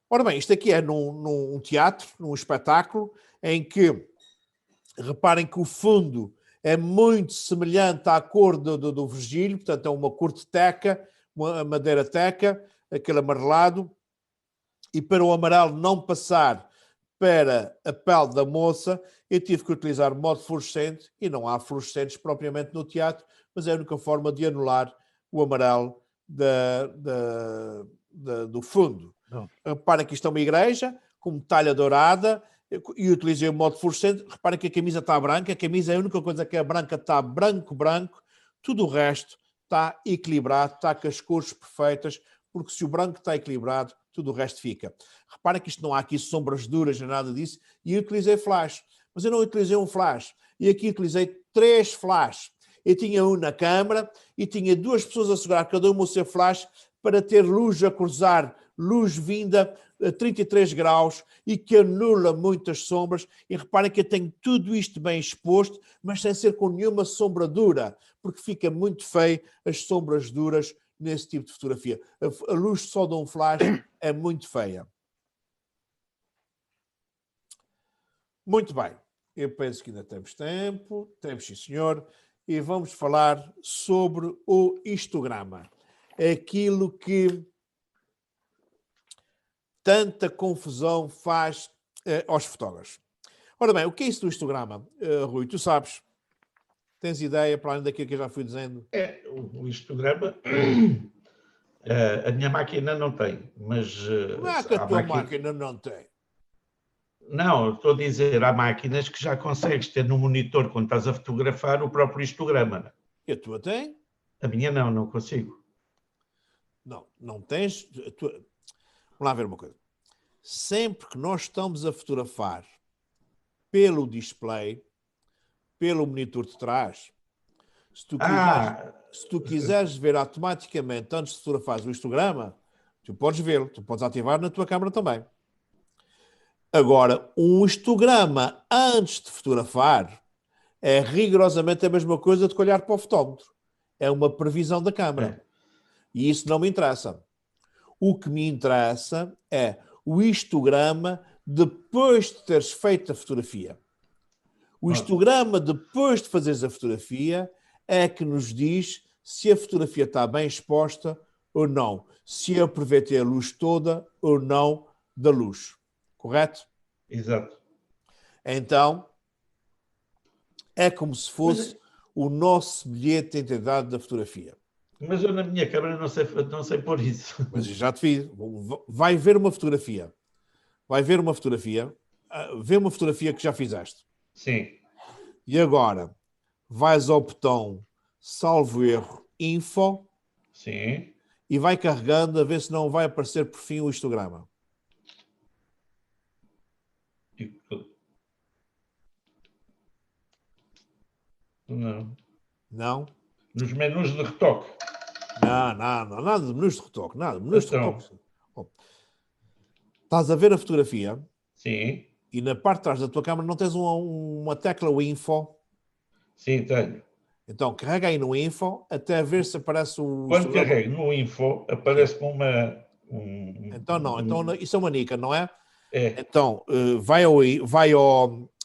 Ora bem, isto aqui é num teatro, num espetáculo, em que, reparem que o fundo é muito semelhante à cor do Virgílio, portanto é uma cor de teca, uma madeira teca, aquele amarelado, e para o amarelo não passar para a pele da moça, eu tive que utilizar modo fluorescente, e não há fluorescentes propriamente no teatro, mas é a única forma de anular o amarelo do fundo. Reparem que isto é uma igreja, com talha dourada, e utilizei o modo fluorescente. Reparem que a camisa está branca, a camisa é a única coisa que é branca, está branco, tudo o resto está equilibrado, está com as cores perfeitas, porque se o branco está equilibrado, tudo o resto fica. Reparem que isto não há aqui sombras duras nem nada disso, e eu utilizei flash, mas eu não utilizei um flash, e aqui utilizei 3 flash. Eu tinha um na câmara e tinha 2 pessoas a segurar cada uma o seu flash para ter luz a cruzar, luz vinda a 33 graus e que anula muitas sombras. E reparem que eu tenho tudo isto bem exposto, mas sem ser com nenhuma sombra dura, porque fica muito feio as sombras duras nesse tipo de fotografia. A luz só de um flash é muito feia. Muito bem. Eu penso que ainda temos tempo. Temos, sim, senhor. E vamos falar sobre o histograma. Aquilo que tanta confusão faz aos fotógrafos. Ora bem, o que é isso do histograma, Rui? Tu sabes? Tens ideia, para além daquilo que eu já fui dizendo? O histograma, a minha máquina não tem, mas... Não é que a tua máquina não tem. Não, estou a dizer, há máquinas que já consegues ter no monitor, quando estás a fotografar, o próprio histograma. E a tua tem? A minha não consigo. Não tens... Vamos lá ver uma coisa. Sempre que nós estamos a fotografar pelo display, pelo monitor de trás, se tu quiseres ver automaticamente antes de fotografares o histograma, tu podes vê-lo, tu podes ativar na tua câmera também. Agora, um histograma antes de fotografar é rigorosamente a mesma coisa do que olhar para o fotómetro. É uma previsão da câmera. E isso não me interessa. O que me interessa é o histograma depois de teres feito a fotografia. O histograma depois de fazeres a fotografia é que nos diz se a fotografia está bem exposta ou não. Se eu aproveitei a luz toda ou não da luz. Correto? Exato. Então, é como se fosse o nosso bilhete de identidade da fotografia. Mas eu na minha câmera não sei pôr isso. Mas eu já te fiz. Vai ver uma fotografia. Vê uma fotografia que já fizeste. Sim. E agora, vais ao botão, salvo erro, info. Sim. E vai carregando a ver se não vai aparecer por fim o histograma. Não. Não? Nos menus de retoque. Não, nada de menus de retoque. Nada, menus de retoque. Bom, estás a ver a fotografia? Sim. E na parte de trás da tua câmera não tens uma tecla info? Sim, tenho. Então carrega aí no info até ver se aparece o... Quando carrego no info, aparece-me uma... Então não, isso é uma nica, não é? Então,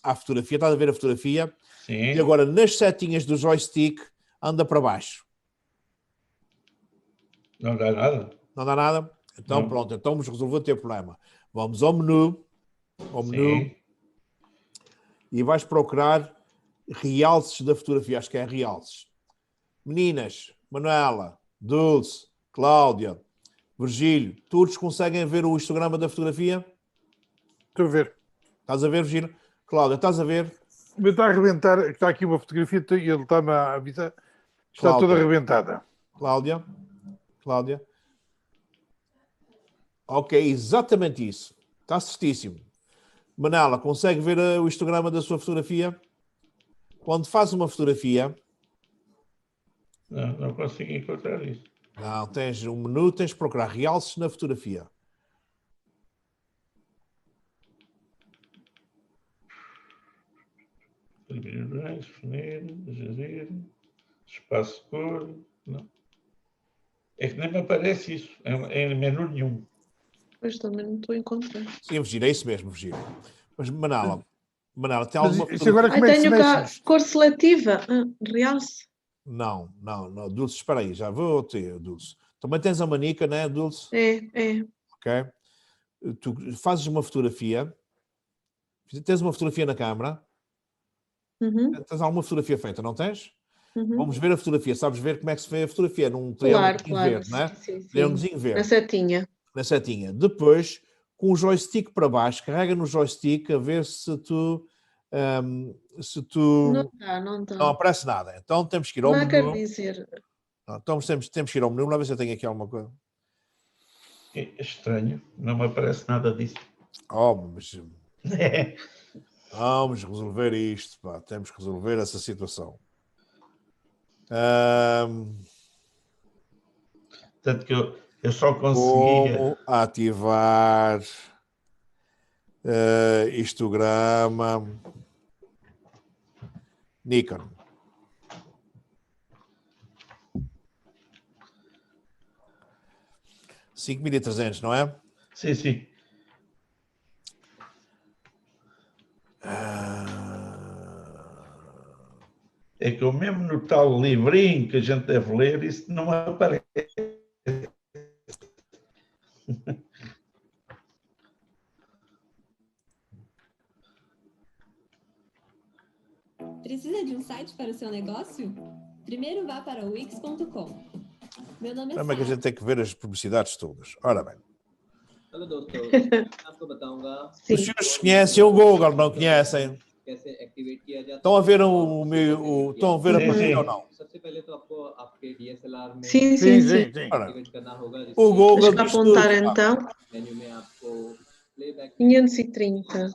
à fotografia, estás a ver a fotografia? Sim. E agora, nas setinhas do joystick, anda para baixo. Não dá nada? Não dá nada? Então, pronto, então vamos resolver o teu problema. Vamos ao menu, e vais procurar realces da fotografia. Acho que é realces. Meninas, Manuela, Dulce, Cláudia, Virgílio, todos conseguem ver o histograma da fotografia? Estou a ver. Estás a ver, Virgílio? Cláudia, estás a ver? Me está a arrebentar, está aqui uma fotografia e ele está-me a avisar. Está Cláudia. toda arrebentada. Cláudia? Ok, exatamente isso. Está certíssimo. Manela, consegue ver o histograma da sua fotografia? Quando faz uma fotografia... Não consigo encontrar isso. Não, tens um menu, tens de procurar realces na fotografia. Espaço cor. Não. É que nem me aparece isso em menu nenhum. Pois também não estou a encontrar. Sim, Virgílio, é isso mesmo, Virgílio. Mas Manela, tem alguma Mas agora como é que se tenho cá mexe? cor seletiva. Realce. Não. Dulce, espera aí, já vou ter, Dulce. Também tens a manica, né, Dulce? É. Ok. Tu fazes uma fotografia. Tens uma fotografia na câmara. Uhum. Tens alguma fotografia feita, não tens? Uhum. Vamos ver a fotografia. Sabes ver como é que se vê a fotografia? Num triângulo verde, não é? Sim. Triângulozinho verde. Na setinha. Depois, com o joystick para baixo, carrega no joystick a ver se tu... Não está. Não aparece nada. Então temos que ir ao menu. Quer dizer. Então temos que ir ao menu. Vamos ver se eu tenho aqui alguma coisa. É estranho. Não me aparece nada disso. Mas... Vamos resolver isto. Pá. Temos que resolver essa situação. Tanto que eu só conseguia... Como ativar histograma Nikon. $5.300, não é? Sim. É que eu mesmo no tal livrinho que a gente deve ler, isso não aparece. Precisa de um site para o seu negócio? Primeiro vá para o wix.com. Meu nome é Como é que a gente tem que ver as publicidades todas? Ora bem. Os senhores conhecem o Google, não conhecem? Estão a ver estão a ver a partida ou não? Sim. Ora, o Google Deixa eu apontar então. 530.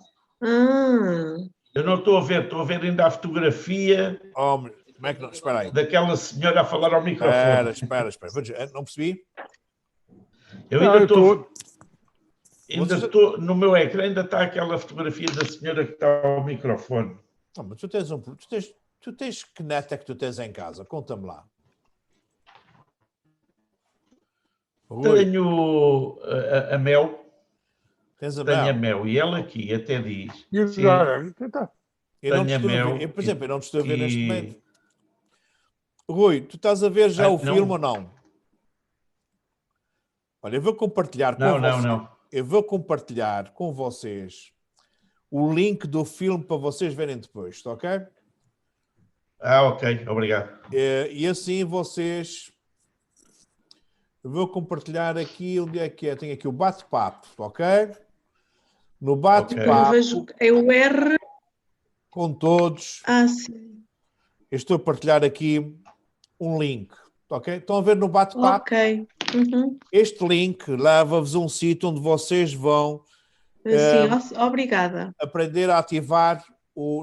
Eu não estou a ver ainda a fotografia. Como é que não? Espera aí. Daquela senhora a falar ao microfone. Espera. Não percebi? Eu ainda estou... no meu ecrã ainda está aquela fotografia da senhora que está ao microfone. Não, mas tu tens que net é que tu tens em casa? Conta-me lá. Tenho a Mel. Tens a Tenho a Mel. Mel. E ela aqui até diz... E agora? Eu não te estou a ver neste momento. Rui, tu estás a ver já o filme ou não? Olha, eu vou compartilhar com vocês. Não. Eu vou compartilhar com vocês o link do filme para vocês verem depois, está ok? Ok, obrigado. E assim vocês... Eu vou compartilhar aqui, onde é que é? Tenho aqui o bate-papo, ok? No bate-papo... É o R... Com todos. Sim. Eu estou a partilhar aqui um link, ok? Estão a ver no bate-papo? Ok. Uhum. Este link leva-vos a um sítio onde vocês vão obrigada. Aprender a ativar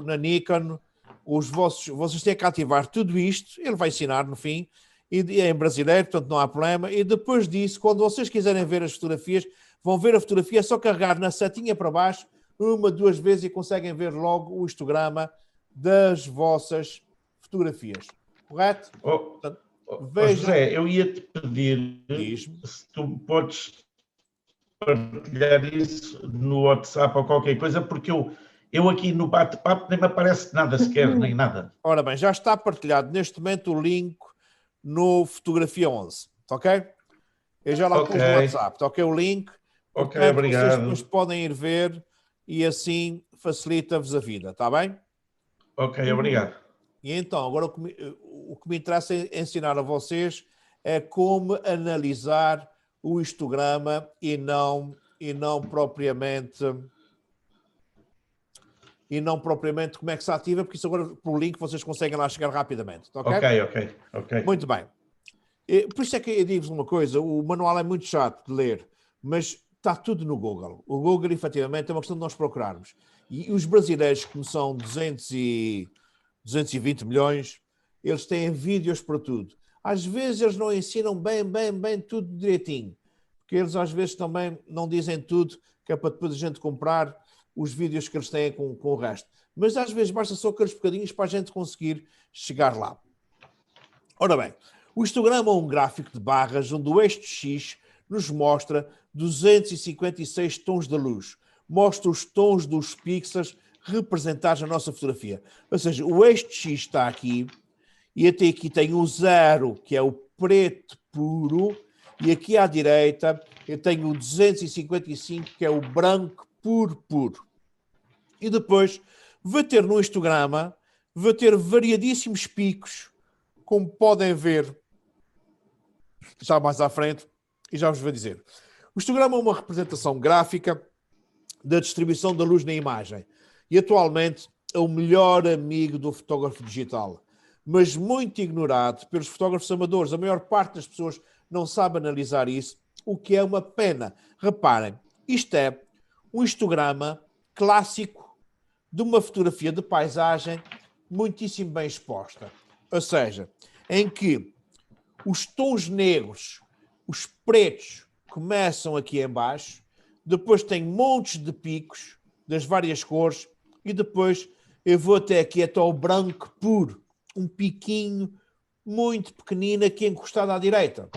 na Nikon vocês têm que ativar tudo isto, ele vai ensinar no fim, e é em brasileiro, portanto não há problema, e depois disso, quando vocês quiserem ver as fotografias, vão ver a fotografia, é só carregar na setinha para baixo, 1, 2 vezes e conseguem ver logo o histograma das vossas fotografias. Correto? José, eu ia-te pedir se tu podes partilhar isso no WhatsApp ou qualquer coisa, porque eu aqui no bate-papo nem me aparece nada sequer, nem nada. Ora bem, já está partilhado neste momento o link no Fotografia 11, ok? Eu já lá pus no WhatsApp, ok? O link. Ok, portanto, obrigado. Vocês depois podem ir ver e assim facilita-vos a vida, está bem? Ok, obrigado. E então, agora o que me interessa é ensinar a vocês é como analisar o histograma e não propriamente como é que se ativa, porque isso agora, por link, vocês conseguem lá chegar rapidamente. Ok? Ok. Muito bem. Por isso é que eu digo-vos uma coisa, o manual é muito chato de ler, mas está tudo no Google. O Google, efetivamente, é uma questão de nós procurarmos. E os brasileiros, como são 220 milhões, eles têm vídeos para tudo. Às vezes eles não ensinam bem tudo direitinho, porque eles às vezes também não dizem tudo, que é para depois a gente comprar os vídeos que eles têm com o resto. Mas às vezes basta só aqueles bocadinhos para a gente conseguir chegar lá. Ora bem, o histograma é um gráfico de barras onde o eixo X nos mostra 256 tons de luz. Mostra os tons dos pixels representados na nossa fotografia. Ou seja, o eixo X está aqui e até aqui tem o 0, que é o preto puro, e aqui à direita eu tenho o 255, que é o branco puro. E depois vou ter no histograma, vou ter variadíssimos picos, como podem ver já mais à frente, e já vos vou dizer. O histograma é uma representação gráfica da distribuição da luz na imagem e atualmente é o melhor amigo do fotógrafo digital, mas muito ignorado pelos fotógrafos amadores. A maior parte das pessoas não sabe analisar isso, o que é uma pena. Reparem, isto é um histograma clássico de uma fotografia de paisagem muitíssimo bem exposta. Ou seja, em que os tons negros, os pretos, começam aqui em baixo, depois tem montes de picos das várias cores e depois eu vou até o branco puro, um piquinho muito pequenino aqui encostado à direita.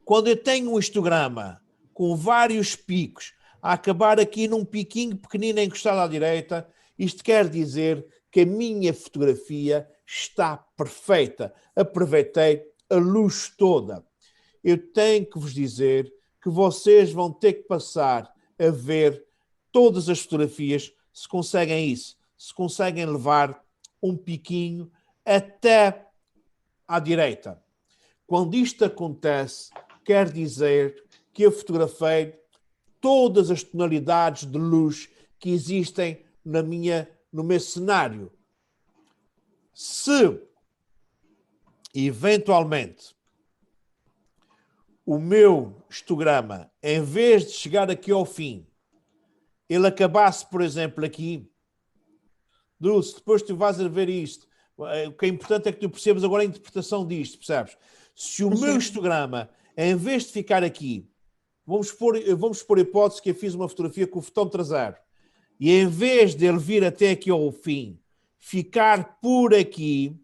Quando eu tenho um histograma com vários picos a acabar aqui num piquinho pequenino encostado à direita, isto quer dizer que a minha fotografia está perfeita. Aproveitei a luz toda. Eu tenho que vos dizer que vocês vão ter que passar a ver todas as fotografias, se conseguem isso, se conseguem levar um piquinho até à direita. Quando isto acontece, quer dizer que eu fotografei todas as tonalidades de luz que existem no meu cenário. Se, eventualmente, o meu histograma, em vez de chegar aqui ao fim, ele acabasse, por exemplo, aqui, Dulce, depois tu vais a ver isto. O que é importante é que tu percebas agora a interpretação disto, percebes? Se o meu histograma, em vez de ficar aqui, vamos pôr a hipótese que eu fiz uma fotografia com o fotómetro zero, e em vez de ele vir até aqui ao fim, ficar por aqui,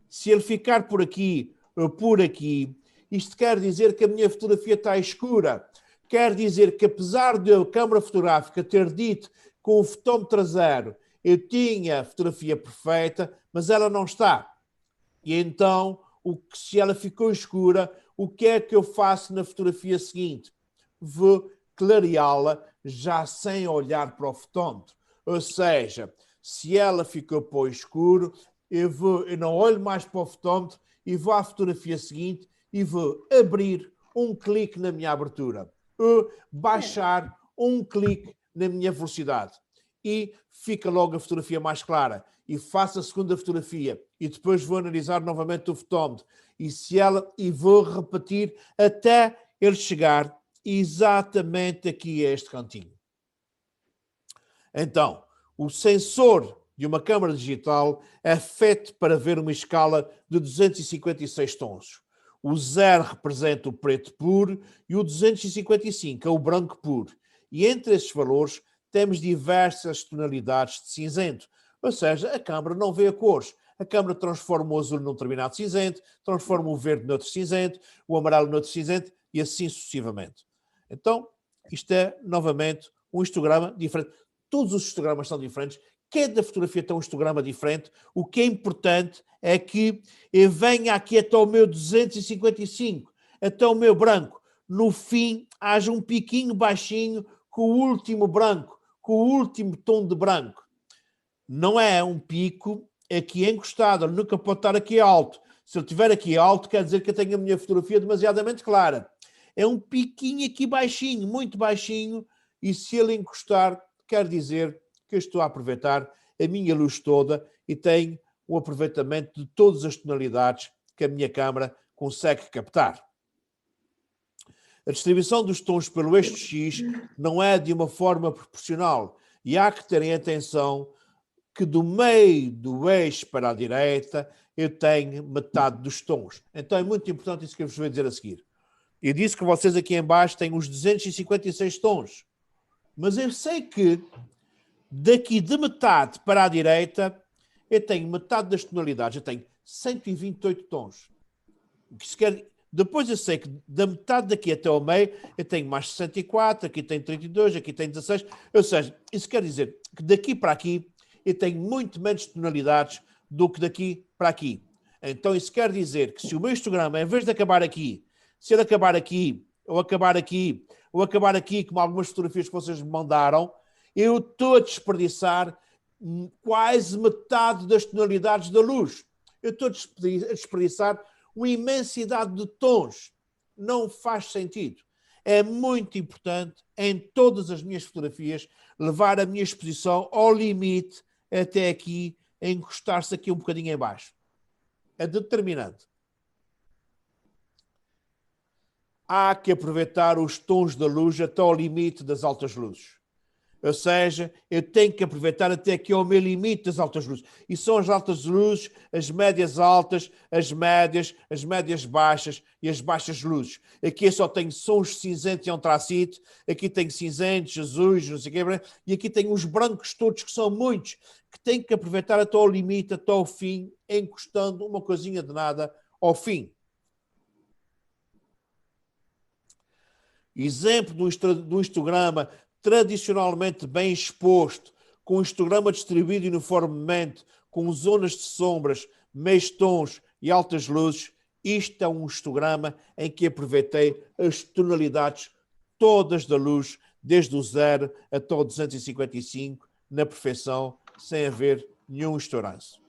se ele ficar por aqui ou por aqui, isto quer dizer que a minha fotografia está escura. Quer dizer que, apesar de a câmara fotográfica ter dito com o fotómetro zero eu tinha a fotografia perfeita, mas ela não está. E então, se ela ficou escura, o que é que eu faço na fotografia seguinte? Vou clareá-la já sem olhar para o fotómetro. Ou seja, se ela ficou para o escuro, eu não olho mais para o fotómetro e vou à fotografia seguinte e vou abrir um clique na minha abertura, ou baixar um clique na minha velocidade. E fica logo a fotografia mais clara. E faço a segunda fotografia e depois vou analisar novamente o fotómetro. E vou repetir até ele chegar exatamente aqui a este cantinho. Então, o sensor de uma câmara digital é feito para ver uma escala de 256 tons. O 0 representa o preto puro e o 255 é o branco puro. E entre esses valores temos diversas tonalidades de cinzento. Ou seja, a câmara não vê a cores. A câmara transforma o azul num determinado cinzento, transforma o verde noutro cinzento, o amarelo noutro cinzento e assim sucessivamente. Então, isto é, novamente, um histograma diferente. Todos os histogramas são diferentes. Cada fotografia tem um histograma diferente. O que é importante é que eu venha aqui até o meu 255, até o meu branco. No fim, haja um piquinho baixinho com o último branco, com o último tom de branco. Não é um pico aqui encostado, ele nunca pode estar aqui alto. Se ele estiver aqui alto, quer dizer que eu tenho a minha fotografia demasiadamente clara. É um piquinho aqui baixinho, muito baixinho, e se ele encostar, quer dizer que eu estou a aproveitar a minha luz toda e tenho um aproveitamento de todas as tonalidades que a minha câmara consegue captar. A distribuição dos tons pelo eixo X não é de uma forma proporcional e há que terem atenção que do meio do eixo para a direita eu tenho metade dos tons. Então é muito importante isso que eu vos vou dizer a seguir. Eu disse que vocês aqui em baixo têm os 256 tons, mas eu sei que daqui de metade para a direita eu tenho metade das tonalidades, eu tenho 128 tons. O que isso quer... Depois eu sei que da metade daqui até ao meio eu tenho mais 64, aqui tem 32, aqui tem 16. Ou seja, isso quer dizer que daqui para aqui eu tenho muito menos tonalidades do que daqui para aqui. Então isso quer dizer que se o meu histograma, em vez de acabar aqui, se ele acabar aqui, ou acabar aqui, ou acabar aqui, como algumas fotografias que vocês me mandaram, eu estou a desperdiçar quase metade das tonalidades da luz. Eu estou a desperdiçar uma imensidade de tons. Não faz sentido. É muito importante, em todas as minhas fotografias, levar a minha exposição ao limite até aqui, encostar-se aqui um bocadinho em baixo. É determinante. Há que aproveitar os tons da luz até ao limite das altas luzes. Ou seja, eu tenho que aproveitar até aqui ao meu limite das altas luzes. E são as altas luzes, as médias altas, as médias baixas e as baixas luzes. Aqui eu só tenho sons cinzentos e antracite, aqui tenho cinzentos, azuis, não sei o quê, e aqui tenho os brancos todos, que são muitos, que tenho que aproveitar até ao limite, até ao fim, encostando uma coisinha de nada ao fim. Exemplo de um histograma tradicionalmente bem exposto, com um histograma distribuído uniformemente, com zonas de sombras, meios tons e altas luzes. Isto é um histograma em que aproveitei as tonalidades todas da luz, desde o 0 até o 255, na perfeição, sem haver nenhum estouranço.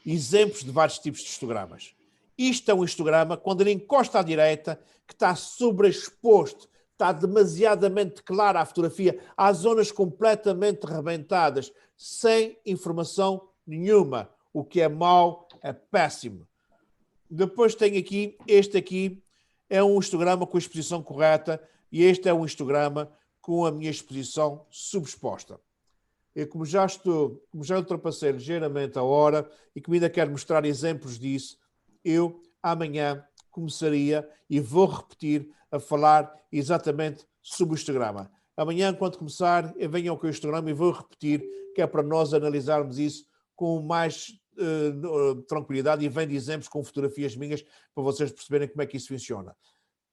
Exemplos de vários tipos de histogramas. Isto é um histograma, quando ele encosta à direita, que está sobreexposto, está demasiadamente clara a fotografia, há zonas completamente rebentadas, sem informação nenhuma. O que é mau é péssimo. Depois tem aqui, este aqui é um histograma com a exposição correta e este é um histograma com a minha exposição subexposta. Eu, como já ultrapassei ligeiramente a hora e como ainda quero mostrar exemplos disso, eu amanhã começaria e vou repetir a falar exatamente sobre o histograma. Amanhã, quando começar, eu venho com o histograma e vou repetir, que é para nós analisarmos isso com mais tranquilidade e vem de exemplos com fotografias minhas para vocês perceberem como é que isso funciona.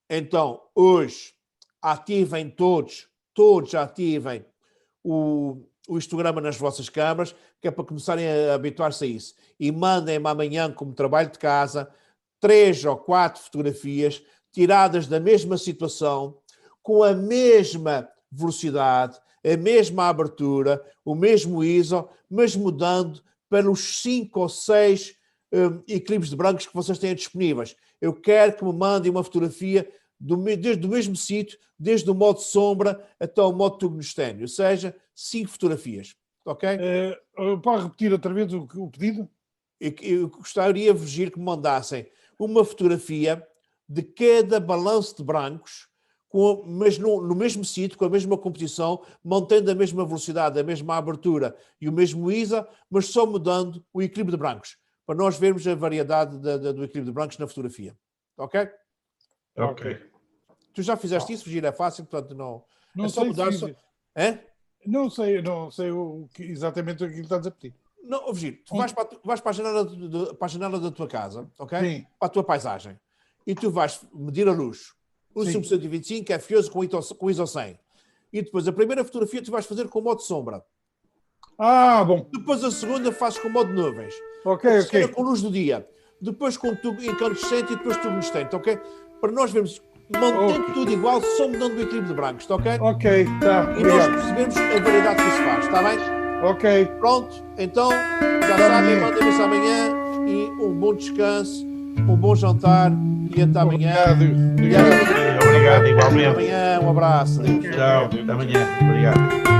Então, hoje, ativem todos ativem o histograma nas vossas câmaras, que é para começarem a habituar-se a isso. E mandem-me amanhã, como trabalho de casa, 3 ou 4 fotografias tiradas da mesma situação, com a mesma velocidade, a mesma abertura, o mesmo ISO, mas mudando pelos 5 ou 6 equilíbrios de brancos que vocês têm disponíveis. Eu quero que me mandem uma fotografia desde o mesmo sítio, desde o modo sombra até o modo tungstênio, ou seja, 5 fotografias. Ok? Pode repetir outra vez o pedido? Eu gostaria de que me mandassem uma fotografia de cada balanço de brancos, mas no mesmo sítio, com a mesma composição, mantendo a mesma velocidade, a mesma abertura e o mesmo ISO, mas só mudando o equilíbrio de brancos, para nós vermos a variedade do equilíbrio de brancos na fotografia. Ok? Ok. Tu já fizeste isso, Virgílio? É fácil, portanto não... Não é só sei mudar... Não sei exatamente o que estás a pedir. Não, Virgílio, tu vais para a janela da tua casa, ok? Sim. Para a tua paisagem. E tu vais medir a luz. O Sub 125 é fioso com ISO 100. E depois a primeira fotografia tu vais fazer com modo sombra. Bom. Depois a segunda fazes com modo nuvens. Ok. Com luz do dia. Depois com tubo incandescente e depois tubo-incandescente, ok? Para nós vermos, mantendo tudo igual, só mudando o equilíbrio de brancos, está ok? Ok, tá. E nós percebemos a variedade que isso faz, está bem? Ok. Pronto, então, já sabem, mandem-nos amanhã e um bom descanso, um bom jantar e até amanhã. Obrigado, igualmente. Até amanhã, um abraço. Tchau, até amanhã. Obrigado.